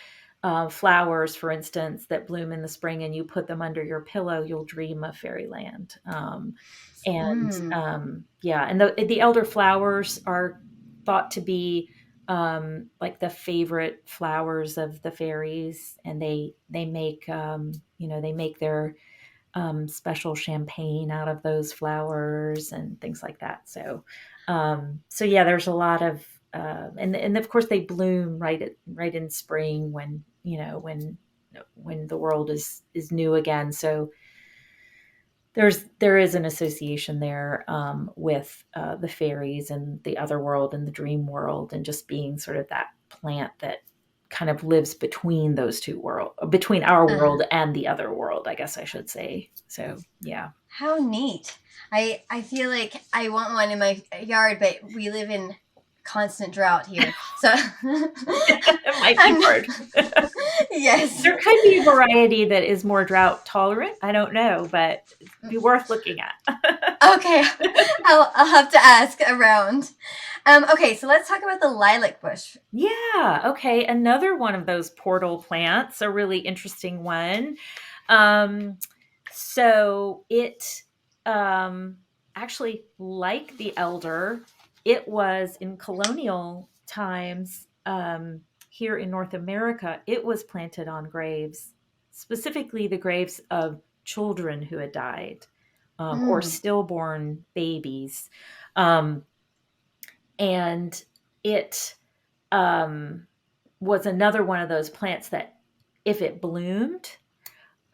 [SPEAKER 2] flowers, for instance, that bloom in the spring, and you put them under your pillow, you'll dream of fairyland. And the elder flowers are thought to be like the favorite flowers of the fairies, and they make their special champagne out of those flowers and things like that. So yeah, there's a lot of and of course they bloom right in spring, when the world is new again. So there is an association there with the fairies and the other world and the dream world, and just being sort of that plant that kind of lives between those two worlds, between our world and the other world, I guess I should say. So yeah.
[SPEAKER 1] How neat. I feel like I want one in my yard, but we live in constant drought here, so
[SPEAKER 2] it might be hard.
[SPEAKER 1] Yes,
[SPEAKER 2] there could be a variety that is more drought tolerant. I don't know, but it'd be worth looking at.
[SPEAKER 1] Okay, I'll have to ask around. Okay, so let's talk about the lilac bush.
[SPEAKER 2] Yeah. Okay, another one of those portal plants, a really interesting one. So it actually, like the elder, it was in colonial times here in North America, it was planted on graves, specifically the graves of children who had died, or stillborn babies. And it was another one of those plants that if it bloomed,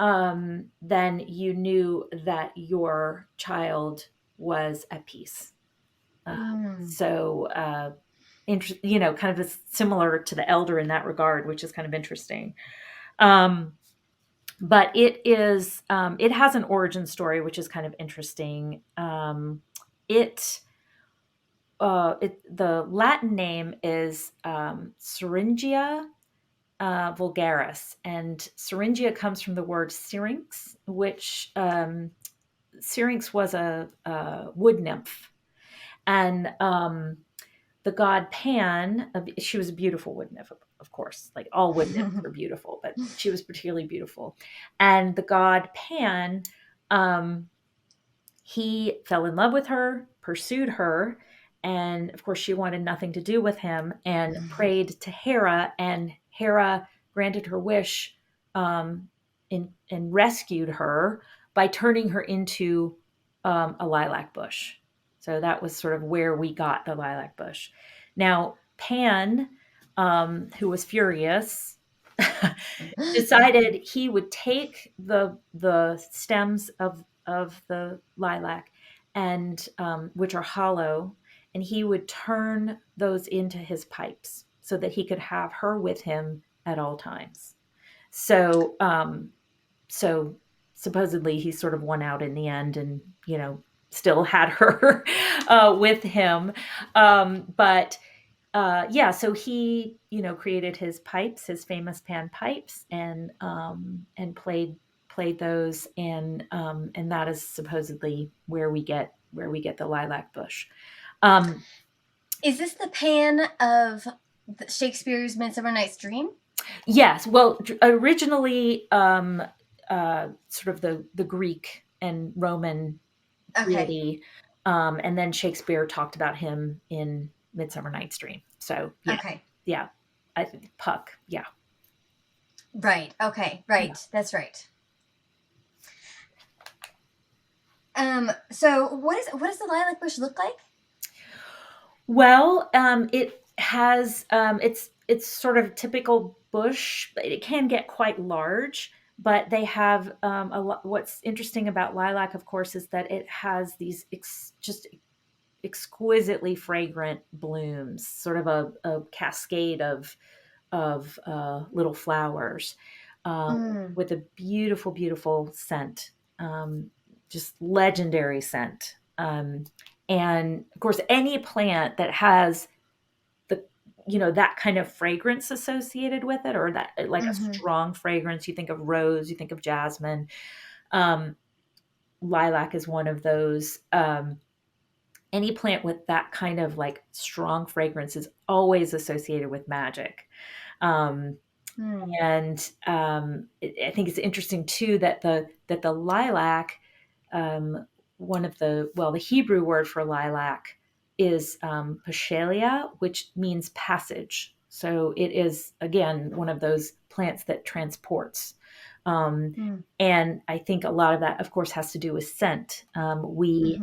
[SPEAKER 2] then you knew that your child was at peace. So kind of similar to the elder in that regard, which is kind of interesting. But it has an origin story, which is kind of interesting. It the Latin name is Syringia vulgaris, and Syringia comes from the word syrinx, which syrinx was a wood nymph, and the god Pan. She was a beautiful wood nymph, of course. Like all wood nymphs were beautiful, but she was particularly beautiful. And the god Pan, he fell in love with her, pursued her, and of course she wanted nothing to do with him, and prayed to Hera, and Hera granted her wish, and rescued her by turning her into a lilac bush. So that was sort of where we got the lilac bush. Now, Pan, who was furious, decided he would take the stems of the lilac, and which are hollow, and he would turn those into his pipes so that he could have her with him at all times. So so supposedly he sort of won out in the end, and still had her with him. But yeah, so he created his pipes, his famous Pan pipes, and played those, and that is supposedly where we get the lilac bush.
[SPEAKER 1] Is this the Pan of Shakespeare's Midsummer Night's Dream?
[SPEAKER 2] Yes. Well, originally, sort of the Greek and Roman deity, and then Shakespeare talked about him in Midsummer Night's Dream. So yeah, I think Puck. Yeah.
[SPEAKER 1] Right. Okay. Right. Yeah. That's right. So what does the lilac bush look like?
[SPEAKER 2] Well, it has it's sort of typical bush, but it can get quite large. But they have a lot. What's interesting about lilac, of course, is that it has these just exquisitely fragrant blooms, sort of a cascade of little flowers, with a beautiful, beautiful scent, just legendary scent. And of course, any plant that has that kind of fragrance associated with it, or that like a strong fragrance, you think of rose, you think of jasmine. Lilac is one of those. Any plant with that kind of like strong fragrance is always associated with magic. And I think it's interesting too that the lilac, one of the Hebrew word for lilac is pashalia, which means passage. So it is, again, one of those plants that transports. And I think a lot of that, of course, has to do with scent. We've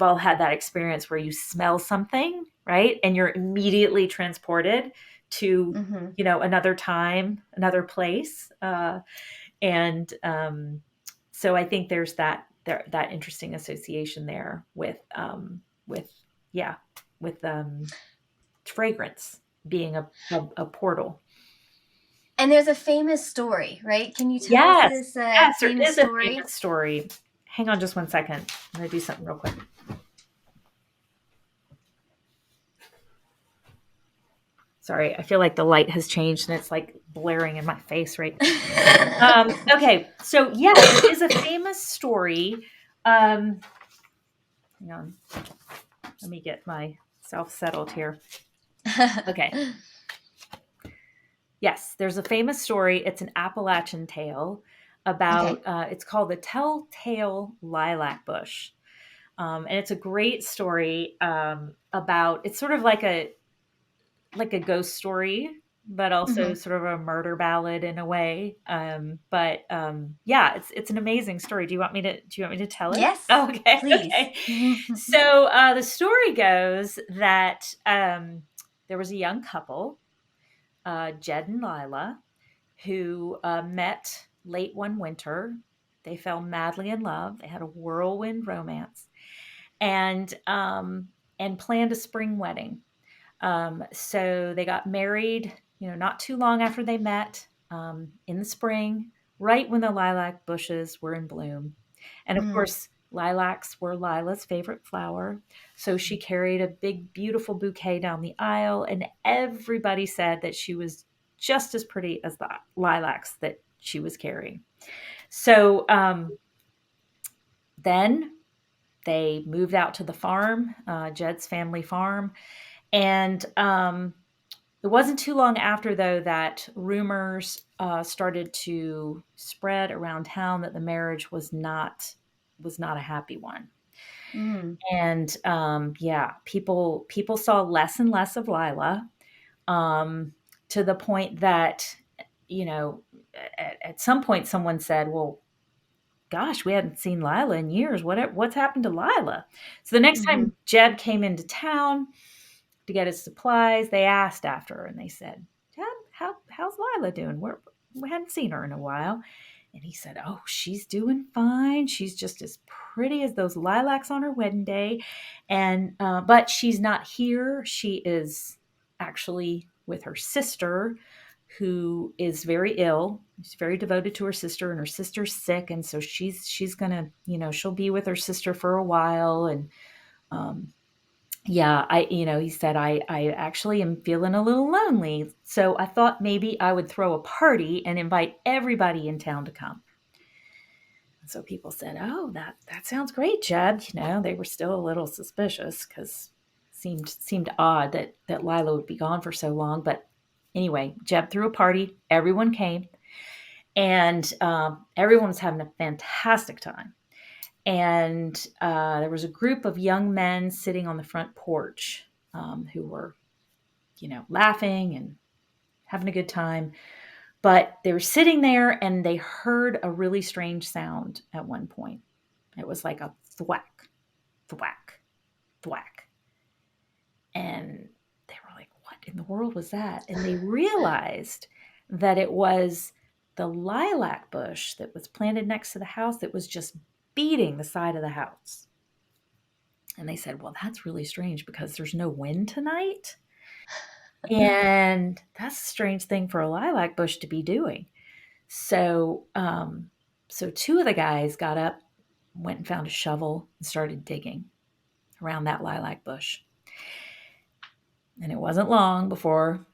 [SPEAKER 2] all had that experience where you smell something, right? And you're immediately transported to, another time, another place. So I think there's that interesting association there with fragrance being a portal.
[SPEAKER 1] And there's a famous story, right? Can you tell us this famous story?
[SPEAKER 2] A famous story. Hang on just one second. I'm going to do something real quick. Sorry, I feel like the light has changed and it's like blaring in my face right now. Okay, so yeah, it is a famous story. Hang on. Let me get myself settled here. Okay. Yes, there's a famous story. It's an Appalachian tale about, it's called the Telltale Lilac Bush. And it's a great story about, it's sort of like a ghost story, but also sort of a murder ballad in a way. Yeah, it's an amazing story. Do you want me to tell it?
[SPEAKER 1] Yes.
[SPEAKER 2] Okay.
[SPEAKER 1] Please.
[SPEAKER 2] Okay. So the story goes that there was a young couple, Jed and Lila, who met late one winter. They fell madly in love. They had a whirlwind romance, and and planned a spring wedding. So they got married, not too long after they met, in the spring, right when the lilac bushes were in bloom. And of course, lilacs were Lila's favorite flower. So she carried a big, beautiful bouquet down the aisle, and everybody said that she was just as pretty as the lilacs that she was carrying. So then they moved out to the farm, Jed's family farm. And it wasn't too long after, though, that rumors started to spread around town that the marriage was not a happy one. And yeah, people saw less and less of Lila, to the point that, at some point someone said, well, gosh, we hadn't seen Lila in years. What's happened to Lila? So the next time Jed came into town to get his supplies, they asked after her, and they said, Jed, how's Lila doing? We hadn't seen her in a while. And he said, oh, she's doing fine. She's just as pretty as those lilacs on her wedding day. And but she's not here. She is actually with her sister, who is very ill. She's very devoted to her sister, and her sister's sick. And so she's going to, she'll be with her sister for a while. And yeah, he said, I actually am feeling a little lonely. So I thought maybe I would throw a party and invite everybody in town to come. And so people said, oh, that sounds great, Jed. They were still a little suspicious because it seemed odd that Lila would be gone for so long. But anyway, Jeb threw a party. Everyone came. And everyone was having a fantastic time. And there was a group of young men sitting on the front porch, who were, laughing and having a good time. But they were sitting there, and they heard a really strange sound at one point. It was like a thwack, thwack, thwack. And they were like, what in the world was that? And they realized that it was the lilac bush that was planted next to the house that was just beating the side of the house. And they said, well, that's really strange because there's no wind tonight. And that's a strange thing for a lilac bush to be doing. So, so two of the guys got up, went and found a shovel and started digging around that lilac bush. And it wasn't long before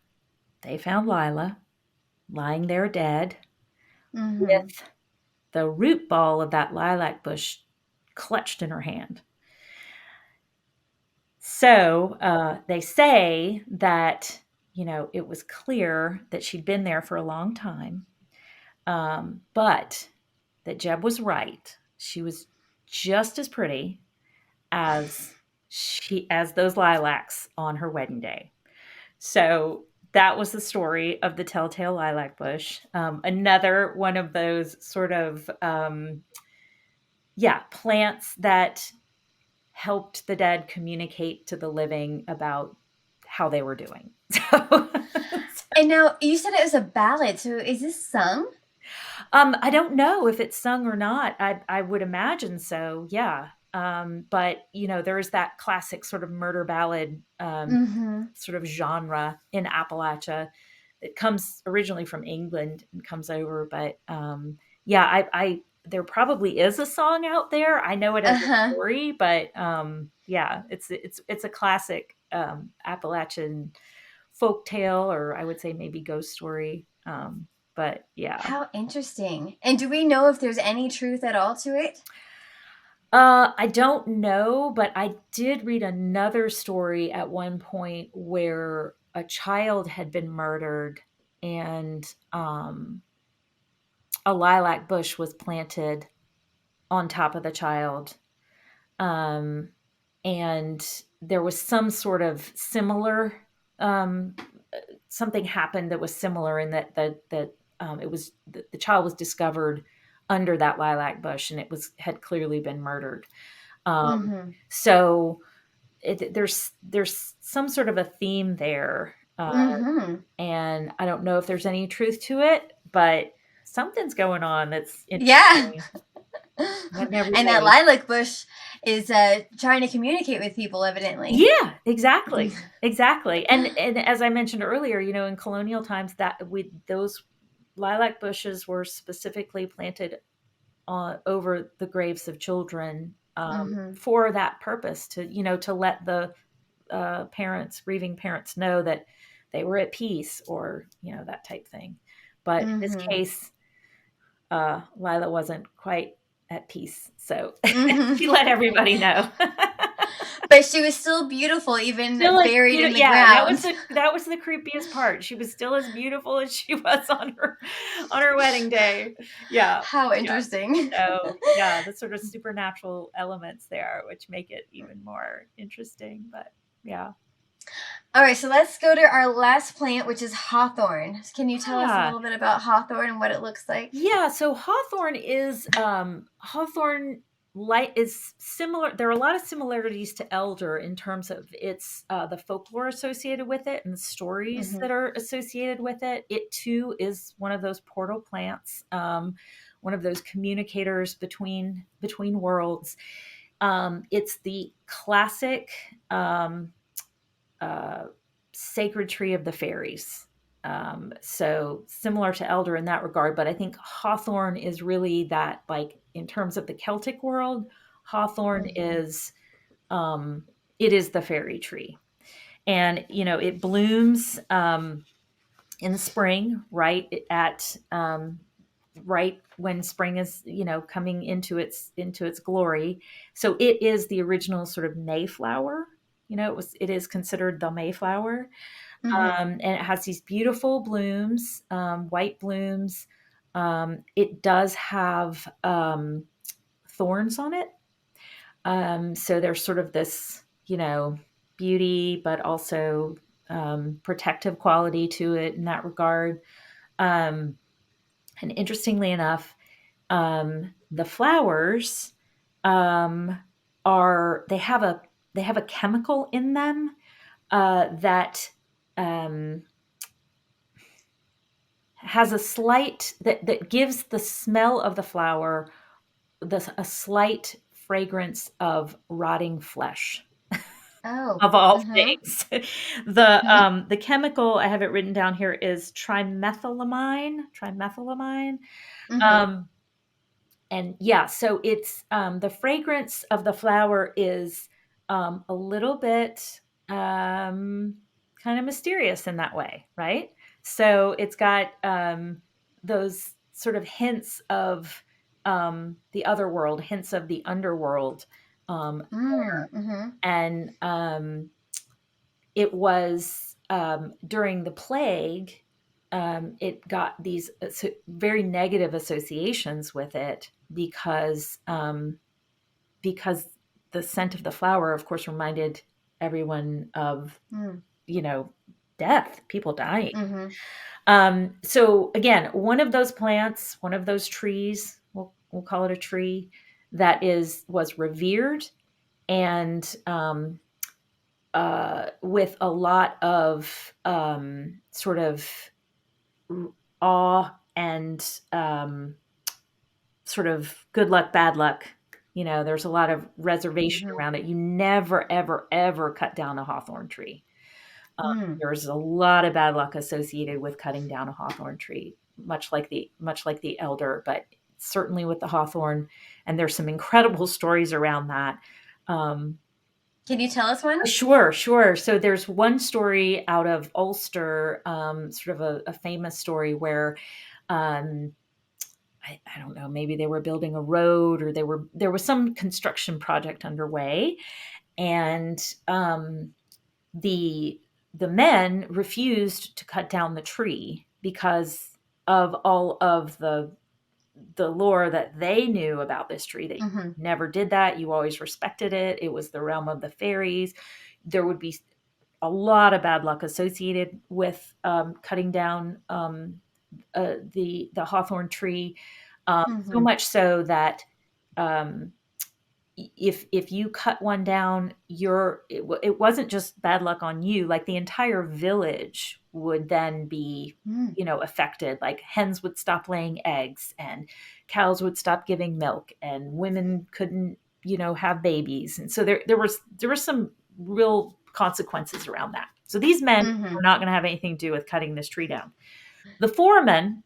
[SPEAKER 2] they found Lila lying there dead, with the root ball of that lilac bush clutched in her hand. So they say that, it was clear that she'd been there for a long time, but that Jeb was right. She was just as pretty as those lilacs on her wedding day. So that was the story of the Telltale Lilac Bush. Another one of those sort of, plants that helped the dead communicate to the living about how they were doing.
[SPEAKER 1] And now you said it was a ballad. So is this sung?
[SPEAKER 2] I don't know if it's sung or not. I would imagine so. Yeah. But there's that classic sort of murder ballad sort of genre in Appalachia. It comes originally from England and comes over, but there probably is a song out there. I know it as a story, but it's a classic Appalachian folk tale, or I would say maybe ghost story. But yeah.
[SPEAKER 1] How interesting. And do we know if there's any truth at all to it?
[SPEAKER 2] I don't know, but I did read another story at one point where a child had been murdered, and a lilac bush was planted on top of the child. And there was some sort of similar, something happened that was similar in that it was the child was discovered under that lilac bush, and had clearly been murdered. So there's some sort of a theme there, and I don't know if there's any truth to it, but something's going on that's interesting.
[SPEAKER 1] Yeah. And that lilac bush is trying to communicate with people, evidently.
[SPEAKER 2] Yeah, exactly. And as I mentioned earlier, in colonial times, those lilac bushes were specifically planted over the graves of children, for that purpose, to let the grieving parents know that they were at peace, or that type thing. But in this case, Lila wasn't quite at peace, so she let everybody know.
[SPEAKER 1] But she was still beautiful, even
[SPEAKER 2] Still as
[SPEAKER 1] buried in the
[SPEAKER 2] yeah,
[SPEAKER 1] ground.
[SPEAKER 2] that was the creepiest part. She was still as beautiful as she was on her wedding day. Yeah.
[SPEAKER 1] How
[SPEAKER 2] Yeah.
[SPEAKER 1] interesting.
[SPEAKER 2] So, yeah, the sort of supernatural elements there, which make it even more interesting, but yeah.
[SPEAKER 1] All right, so let's go to our last plant, which is hawthorn. Can you tell us a
[SPEAKER 2] Yeah.
[SPEAKER 1] little bit about hawthorn and what it looks like?
[SPEAKER 2] Yeah, so hawthorn is similar. There are a lot of similarities to elder in terms of its the folklore associated with it and the stories that are associated with it. It too is one of those portal plants, one of those communicators between worlds. It's the classic sacred tree of the fairies. So similar to elder in that regard, but I think hawthorn is really that, like, in terms of the Celtic world, hawthorn is it is the fairy tree. And it blooms in the spring, right when spring is coming into its glory. So it is the original sort of Mayflower. It is considered the Mayflower. And it has these beautiful blooms, white blooms. It does have thorns on it. So there's sort of this, beauty, but also protective quality to it in that regard. And interestingly enough, the flowers they have a chemical in them that has a slight that gives the smell of the flower a slight fragrance of rotting flesh.
[SPEAKER 1] Oh.
[SPEAKER 2] Of all things. The chemical, I have it written down here, is trimethylamine. And yeah, so it's the fragrance of the flower is a little bit kind of mysterious in that way, right? So it's got those sort of hints of the other world, hints of the underworld. And it was during the plague, it got these very negative associations with it because the scent of the flower, of course, reminded everyone of death, people dying. So again, one of those plants, one of those trees, we'll call it a tree, that was revered and with a lot of sort of awe and sort of good luck, bad luck. There's a lot of reservation around it. You never, ever, ever cut down a hawthorn tree. There's a lot of bad luck associated with cutting down a hawthorn tree, much like the elder, but certainly with the hawthorn. And there's some incredible stories around that.
[SPEAKER 1] Can you tell us one?
[SPEAKER 2] Sure. So there's one story out of Ulster, sort of a famous story where I don't know, maybe they were building a road, or there was some construction project underway, and the men refused to cut down the tree because of all of the lore that they knew about this tree. They never did that. You always respected it. It was the realm of the fairies. There would be a lot of bad luck associated with cutting down the hawthorn tree. So much so that if you cut one down, it wasn't just bad luck on you. Like, the entire village would then be affected. Like, hens would stop laying eggs, and cows would stop giving milk, and women couldn't have babies. And so there were some real consequences around that. So these men were not going to have anything to do with cutting this tree down. The foreman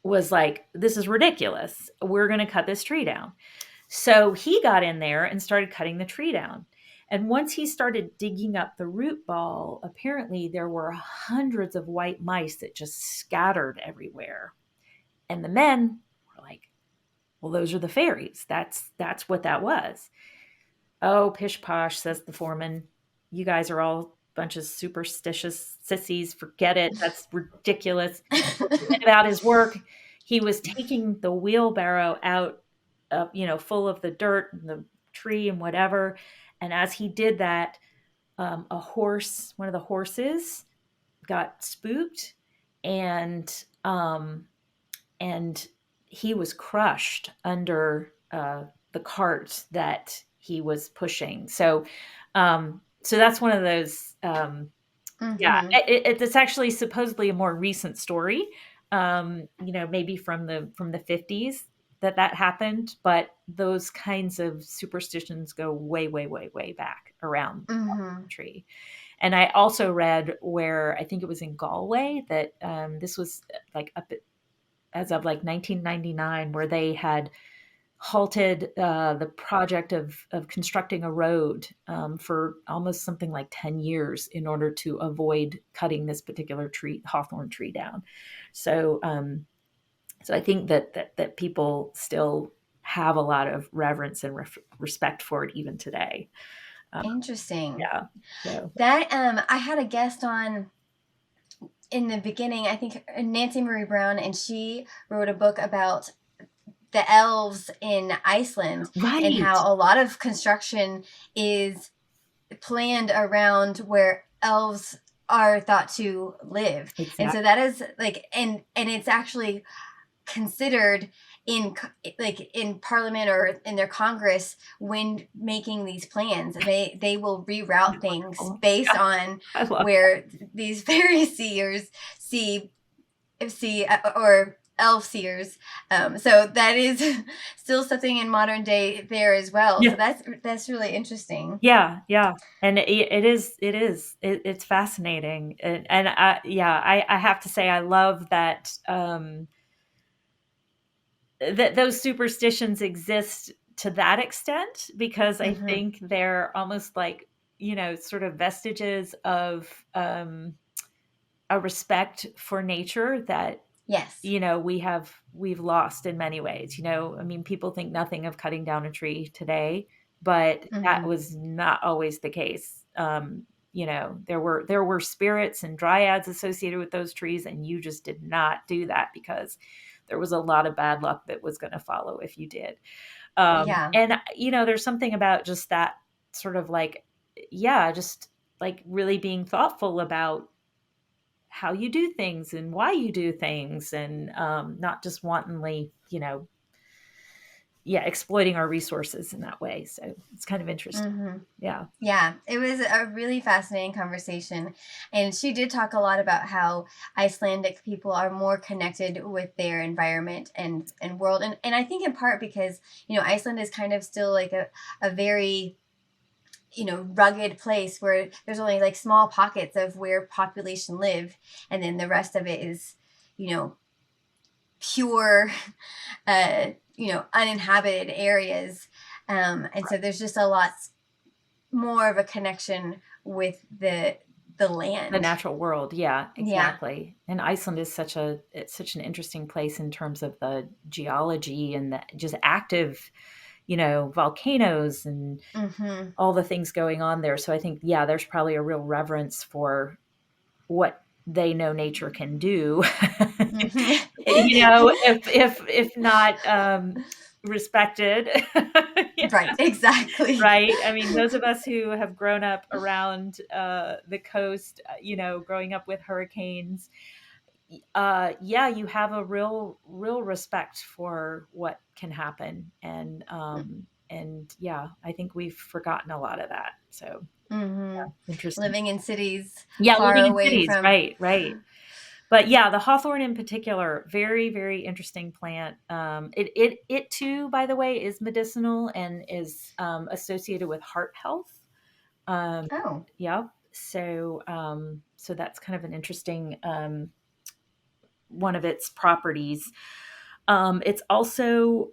[SPEAKER 2] was like, this is ridiculous. We're going to cut this tree down. So he got in there and started cutting the tree down. And once he started digging up the root ball, apparently there were hundreds of white mice that just scattered everywhere. And the men were like, well, those are the fairies. That's what that was. Oh, pish posh, says the foreman. You guys are all a bunch of superstitious sissies. Forget it. That's ridiculous. About his work, he was taking the wheelbarrow out, full of the dirt and the tree and whatever. And as he did that, one of the horses, got spooked, and he was crushed under the cart that he was pushing. So that's one of those. Yeah, it's actually supposedly a more recent story. Maybe from the 50s that happened, but those kinds of superstitions go way, way, way, way back around the tree. And I also read where, I think it was in Galway, that this was like as of like 1999, where they had halted the project of constructing a road for almost something like 10 years in order to avoid cutting this particular tree, Hawthorne tree, down. So I think that people still have a lot of reverence and respect for it even today.
[SPEAKER 1] Interesting.
[SPEAKER 2] Yeah. So.
[SPEAKER 1] That I had a guest on in the beginning, I think Nancy Marie Brown, and she wrote a book about the elves in Iceland,
[SPEAKER 2] right,
[SPEAKER 1] and how a lot of construction is planned around where elves are thought to live.
[SPEAKER 2] Exactly.
[SPEAKER 1] And so that is like, and it's actually considered in Parliament or in their Congress when making these plans. They will reroute things based on where these fairy seers see or elf seers. So that is still something in modern day there as well. Yeah. So that's really interesting.
[SPEAKER 2] Yeah. And it's fascinating. And I have to say, I love that, that those superstitions exist to that extent, because I think they're almost like, sort of vestiges of a respect for nature that,
[SPEAKER 1] yes,
[SPEAKER 2] we've lost in many ways. I mean, people think nothing of cutting down a tree today, but that was not always the case. There were spirits and dryads associated with those trees, and you just did not do that because there was a lot of bad luck that was going to follow if you did. And there's something about just that sort of like, just like really being thoughtful about how you do things and why you do things, and not just wantonly, exploiting our resources in that way. So it's kind of interesting. Yeah,
[SPEAKER 1] it was a really fascinating conversation, and she did talk a lot about how Icelandic people are more connected with their environment and world, and I think in part because Iceland is kind of still like a very rugged place where there's only like small pockets of where population live, and then the rest of it is pure uninhabited areas, and so there's just a lot more of a connection with the land,
[SPEAKER 2] the natural world. Yeah, exactly. And Iceland is such an interesting place in terms of the geology and the just active volcanoes and all the things going on there. So I think, there's probably a real reverence for what they know nature can do, if not respected.
[SPEAKER 1] Right, exactly.
[SPEAKER 2] Right. I mean, those of us who have grown up around the coast, growing up with hurricanes, you have a real respect for what can happen. And I think we've forgotten a lot of that. So interesting.
[SPEAKER 1] Living in cities,
[SPEAKER 2] far away from,
[SPEAKER 1] right.
[SPEAKER 2] But yeah, the hawthorn in particular, very, very interesting plant. It too, by the way, is medicinal and is associated with heart health. Um,
[SPEAKER 1] Oh.
[SPEAKER 2] yeah. So that's kind of an interesting one of its properties. It's also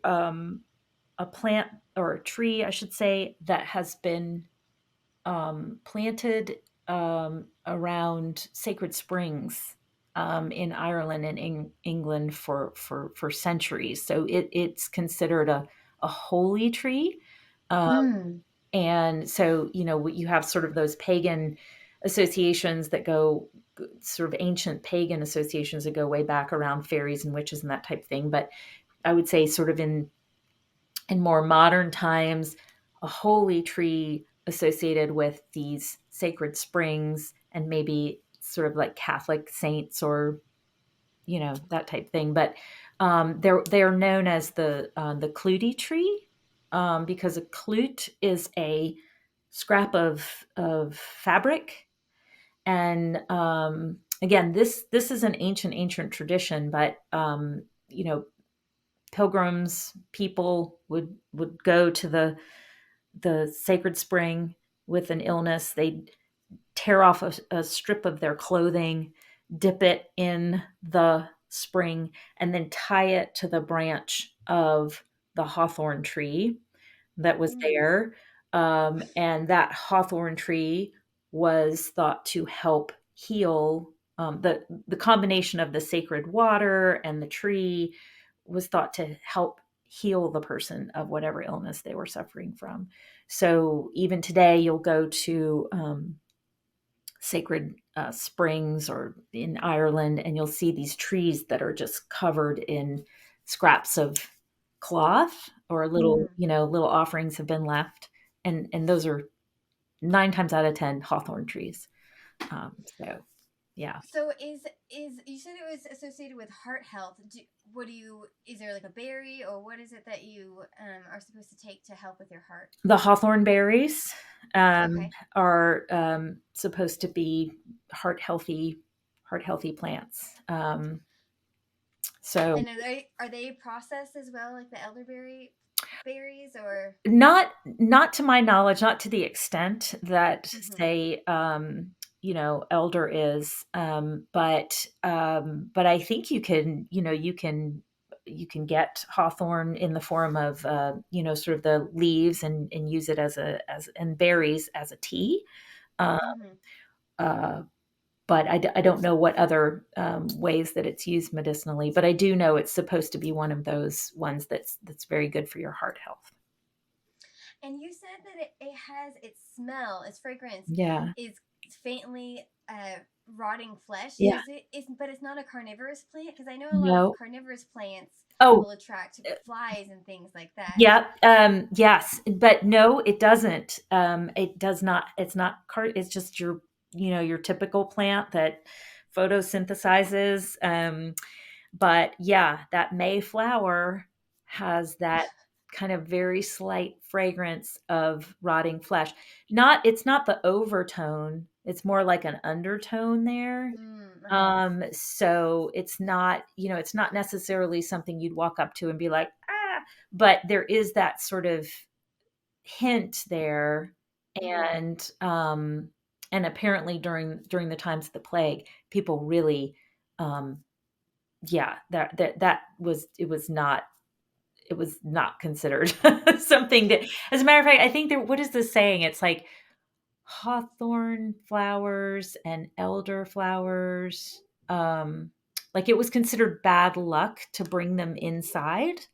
[SPEAKER 2] a plant or a tree, I should say, that has been planted around sacred springs in Ireland and England for centuries. So it's considered a holy tree. Um,
[SPEAKER 1] Mm.
[SPEAKER 2] and so, you have sort of those pagan associations that go, sort of ancient pagan associations that go way back around fairies and witches and that type of thing. But I would say, sort of in more modern times, a holy tree associated with these sacred springs and maybe sort of like Catholic saints or that type thing. But they're known as the clutie tree, because a clute is a scrap of fabric. And again, this is an ancient tradition, but pilgrims, people would go to the sacred spring with an illness. They'd tear off a strip of their clothing, dip it in the spring, and then tie it to the branch of the hawthorn tree that was
[SPEAKER 1] Mm.
[SPEAKER 2] there. And that hawthorn tree was thought to help heal. The combination of the sacred water and the tree was thought to help heal the person of whatever illness they were suffering from. So even today, you'll go to sacred springs or in Ireland, and you'll see these trees that are just covered in scraps of cloth, or little,
[SPEAKER 1] Mm.
[SPEAKER 2] little offerings have been left, and those are 9 times out of 10 hawthorn trees. So yeah.
[SPEAKER 1] So is you said it was associated with heart health? What do you? Is there like a berry or what is it that you are supposed to take to help with your heart?
[SPEAKER 2] The hawthorn berries
[SPEAKER 1] Okay.
[SPEAKER 2] are supposed to be heart healthy plants. So
[SPEAKER 1] And are they processed as well, like the elderberry berries, or?
[SPEAKER 2] not to my knowledge, not to the extent that,
[SPEAKER 1] Mm-hmm.
[SPEAKER 2] say, elder is, but I think you can get hawthorn in the form of sort of the leaves, and use it and berries as a tea. uh,
[SPEAKER 1] Mm-hmm.
[SPEAKER 2] uh, but I don't know what other ways that it's used medicinally, but I do know it's supposed to be one of those ones that's very good for your heart health.
[SPEAKER 1] And you said that it has its smell, its fragrance
[SPEAKER 2] Yeah.
[SPEAKER 1] is faintly rotting flesh.
[SPEAKER 2] Yeah.
[SPEAKER 1] But it's not a carnivorous plant, because I know a lot of
[SPEAKER 2] No.
[SPEAKER 1] carnivorous plants
[SPEAKER 2] Oh,
[SPEAKER 1] will attract flies and things like that.
[SPEAKER 2] yeah. Yes, but no, it doesn't. It does not. It's not It's just your typical plant that photosynthesizes. But yeah, that Mayflower has that kind of very slight fragrance of rotting flesh. It's not the overtone. It's more like an undertone there.
[SPEAKER 1] Mm, uh-huh.
[SPEAKER 2] So it's not necessarily something you'd walk up to and be like, ah, but there is that sort of hint there.
[SPEAKER 1] Mm-hmm.
[SPEAKER 2] And apparently during the times of the plague, people really, um, yeah, it was not considered something that, as a matter of fact, I think what is this saying? It's like hawthorn flowers and elder flowers. Like, it was considered bad luck to bring them inside.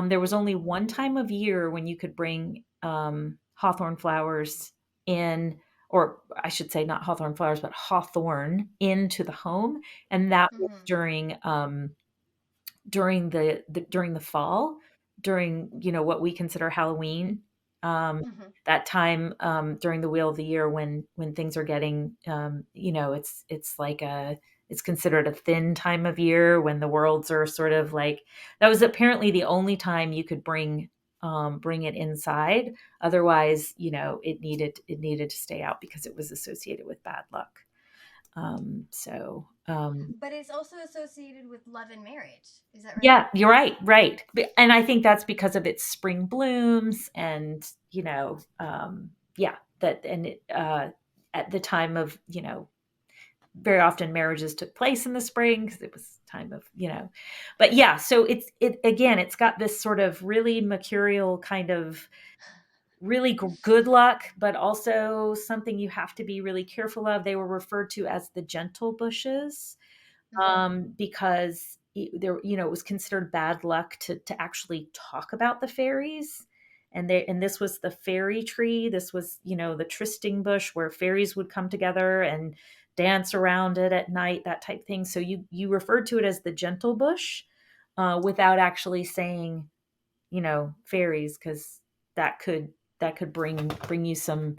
[SPEAKER 2] There was only one time of year when you could bring hawthorn flowers in, or I should say, not hawthorn flowers, but hawthorn into the home, and that was
[SPEAKER 1] Mm-hmm.
[SPEAKER 2] during the fall, during what we consider Halloween.
[SPEAKER 1] Mm-hmm.
[SPEAKER 2] That time, during the wheel of the year, when things are getting, it's considered a thin time of year, when the worlds are sort of like, that was apparently the only time you could bring it inside. Otherwise, it needed to stay out because it was associated with bad luck.
[SPEAKER 1] But it's also associated with love and marriage. Is that right?
[SPEAKER 2] Yeah, you're right, right. And I think that's because of its spring blooms and, yeah, that, and at the time of, very often marriages took place in the spring because it was time of, but yeah, so it's got this sort of really mercurial kind of really good luck, but also something you have to be really careful of. They were referred to as the gentle bushes, because it was considered bad luck to actually talk about the fairies. And this was the fairy tree. This was, the trysting bush where fairies would come together and dance around it at night, that type thing. So you referred to it as the gentle bush, without actually saying, fairies, because that could bring you some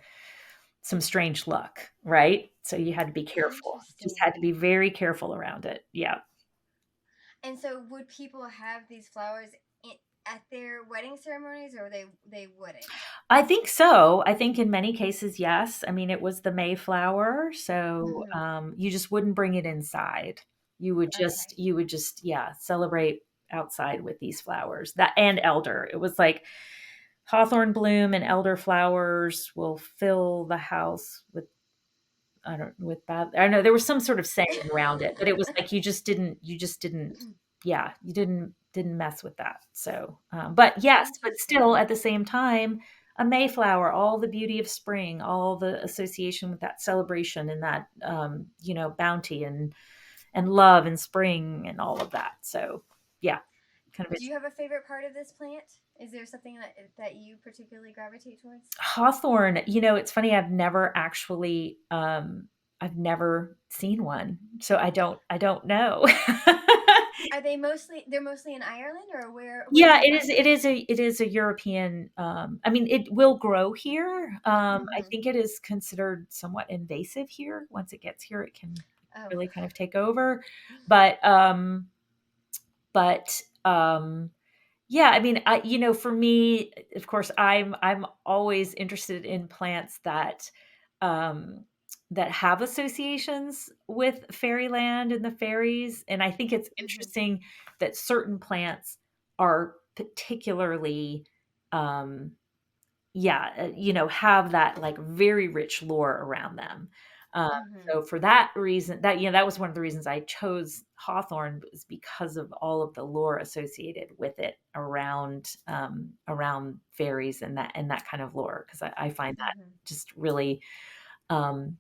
[SPEAKER 2] strange luck, right? So you had to be careful. Just had to
[SPEAKER 1] Interesting.
[SPEAKER 2] be very careful around it. Yeah.
[SPEAKER 1] And so, would people have these flowers at their wedding ceremonies, or they wouldn't?
[SPEAKER 2] I think so. I think in many cases, yes. I mean, it was the Mayflower, so
[SPEAKER 1] Mm-hmm.
[SPEAKER 2] you just wouldn't bring it inside.
[SPEAKER 1] Okay.
[SPEAKER 2] Yeah, celebrate outside with these flowers. That and elder. It was like hawthorn bloom and elder flowers will fill the house with, I don't, with bad, I don't know, there was some sort of saying around it, but it was like you just didn't, yeah, you didn't mess with that. So, but yes, but still
[SPEAKER 1] Interesting.
[SPEAKER 2] at the same time, a Mayflower, all the beauty of spring, all the association with that celebration and that, bounty and love and spring and all of that. So, yeah, kind of
[SPEAKER 1] Do you have a favorite part of this plant? Is there something that you particularly gravitate towards?
[SPEAKER 2] Hawthorne, it's funny, I've never seen one. So I don't know.
[SPEAKER 1] Are they mostly? They're mostly in Ireland, or where do
[SPEAKER 2] Yeah,
[SPEAKER 1] you find them?
[SPEAKER 2] it is a European, I mean, it will grow here. I
[SPEAKER 1] Mm-hmm.
[SPEAKER 2] think it is considered somewhat invasive here. Once it gets here, it can
[SPEAKER 1] Oh.
[SPEAKER 2] really kind of take over. But but yeah, I mean, for me, of course, I'm always interested in plants um, that have associations with fairyland and the fairies, and I think it's
[SPEAKER 1] Mm-hmm.
[SPEAKER 2] interesting that certain plants are particularly, um, yeah, have that like very rich lore around them. Um,
[SPEAKER 1] Mm-hmm.
[SPEAKER 2] so for that reason, that was one of the reasons I chose Hawthorne, was because of all of the lore associated with it around fairies and that kind of lore. Because I find that
[SPEAKER 1] Mm-hmm.
[SPEAKER 2] just really, um,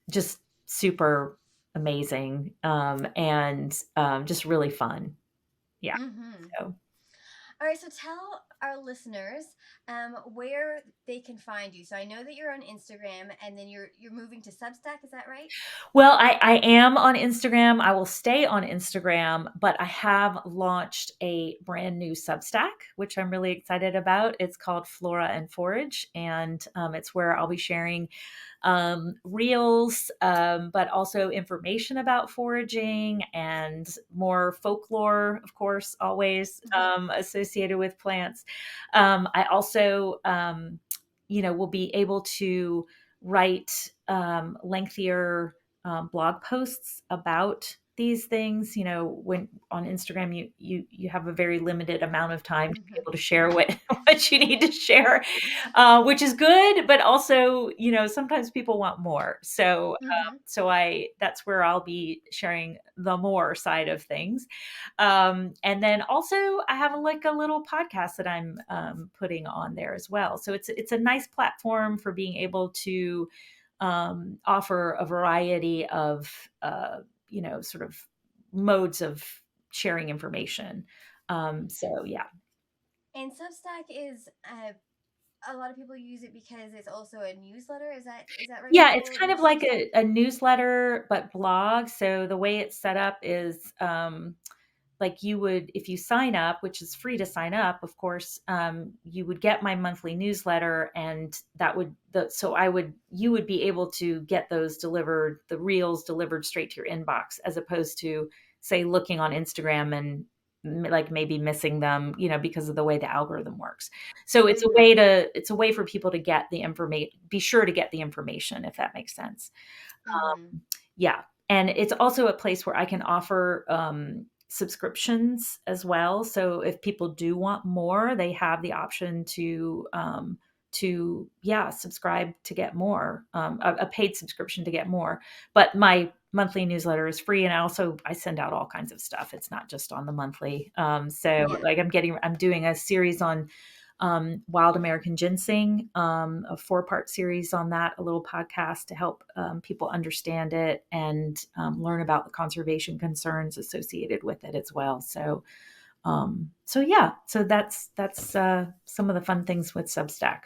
[SPEAKER 2] just super amazing, and just really fun. Yeah.
[SPEAKER 1] Mm-hmm.
[SPEAKER 2] So.
[SPEAKER 1] All right, so tell our listeners where they can find you. So I know that you're on Instagram, and then you're moving to Substack. Is that right?
[SPEAKER 2] Well, I am on Instagram. I will stay on Instagram, but I have launched a brand new Substack, which I'm really excited about. It's called Flora and Forage, and it's where I'll be sharing reels, but also information about foraging and more folklore, of course, always
[SPEAKER 1] Mm-hmm.
[SPEAKER 2] associated with plants. I also, will be able to write lengthier blog posts about these things. When on Instagram, you have a very limited amount of time to be
[SPEAKER 1] Mm-hmm.
[SPEAKER 2] able to share what what you need to share, which is good, but also, sometimes people want more. So,
[SPEAKER 1] Mm-hmm.
[SPEAKER 2] that's where I'll be sharing the more side of things. And then also I have like a little podcast that I'm putting on there as well. So it's a nice platform for being able to offer a variety of, sort of modes of sharing information. So yeah.
[SPEAKER 1] And Substack is a lot of people use it because it's also a newsletter. Is that right?
[SPEAKER 2] Yeah, it's
[SPEAKER 1] People
[SPEAKER 2] kind of
[SPEAKER 1] use
[SPEAKER 2] like
[SPEAKER 1] Substack.
[SPEAKER 2] a newsletter, but blog. So the way it's set up is, like you would, if you sign up, which is free to sign up, of course, you would get my monthly newsletter, and you would be able to get the reels delivered straight to your inbox, as opposed to, say, looking on Instagram and like maybe missing them, because of the way the algorithm works. So
[SPEAKER 1] Mm-hmm.
[SPEAKER 2] it's a way for people to get the information, be sure to get the information, if that makes sense.
[SPEAKER 1] Mm-hmm.
[SPEAKER 2] Yeah. And it's also a place where I can offer subscriptions as well. So if people do want more, they have the option to subscribe to get more, a paid subscription to get more. But my monthly newsletter is free, and I send out all kinds of stuff. It's not just on the monthly. Like I'm doing a series on Wild American Ginseng, a 4-part series on that, a little podcast to help people understand it and learn about the conservation concerns associated with it as well. So that's some of the fun things with Substack.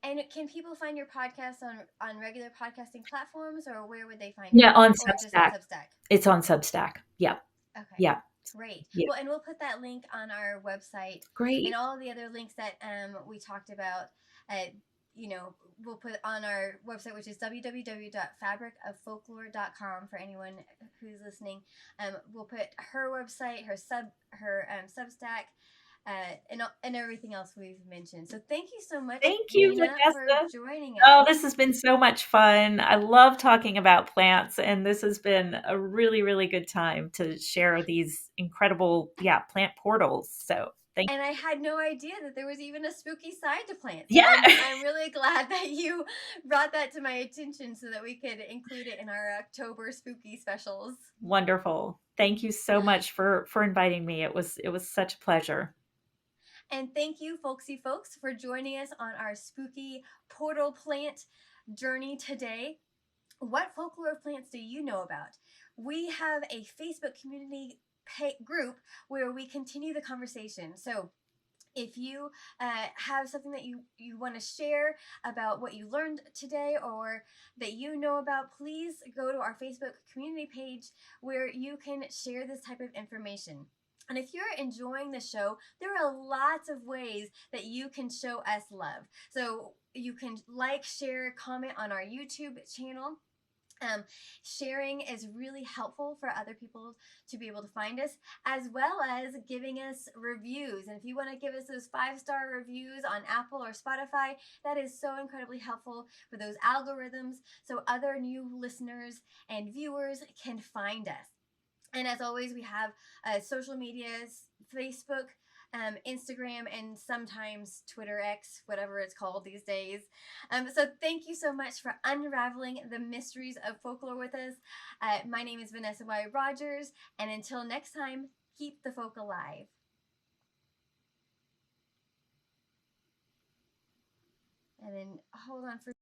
[SPEAKER 1] And can people find your podcast on regular podcasting platforms, or where would they find
[SPEAKER 2] it? Yeah, on
[SPEAKER 1] Substack. Just on Substack.
[SPEAKER 2] It's on Substack. Yeah.
[SPEAKER 1] Okay.
[SPEAKER 2] Yeah.
[SPEAKER 1] Great.
[SPEAKER 2] Yeah.
[SPEAKER 1] Well, and we'll put that link on our website.
[SPEAKER 2] Great.
[SPEAKER 1] And all of the other links that we talked about, we'll put on our website, which is www.fabricoffolklore.com for anyone who's listening. We'll put her website, her Substack, and everything else we've mentioned. So thank you so much,
[SPEAKER 2] thank you,
[SPEAKER 1] Nina,
[SPEAKER 2] Vanessa,
[SPEAKER 1] for joining us.
[SPEAKER 2] Oh, this has been so much fun. I love talking about plants, and this has been a really, really good time to share these incredible, plant portals. So thank you.
[SPEAKER 1] And I had no idea that there was even a spooky side to plants.
[SPEAKER 2] So
[SPEAKER 1] I'm really glad that you brought that to my attention so that we could include it in our October spooky specials.
[SPEAKER 2] Wonderful. Thank you so much for inviting me. It was such a pleasure.
[SPEAKER 1] And thank you, folksy folks, for joining us on our spooky portal plant journey today. What folklore plants do you know about? We have a Facebook community group where we continue the conversation. So if you have something that you want to share about what you learned today or that you know about, please go to our Facebook community page where you can share this type of information. And if you're enjoying the show, there are lots of ways that you can show us love. So you can like, share, comment on our YouTube channel. Sharing is really helpful for other people to be able to find us, as well as giving us reviews. And if you want to give us those 5-star reviews on Apple or Spotify, that is so incredibly helpful for those algorithms so other new listeners and viewers can find us. And as always, we have social medias, Facebook, Instagram, and sometimes Twitter X, whatever it's called these days. So thank you so much for unraveling the mysteries of folklore with us. My name is Vanessa Y. Rogers, and until next time, keep the folk alive. And then hold on for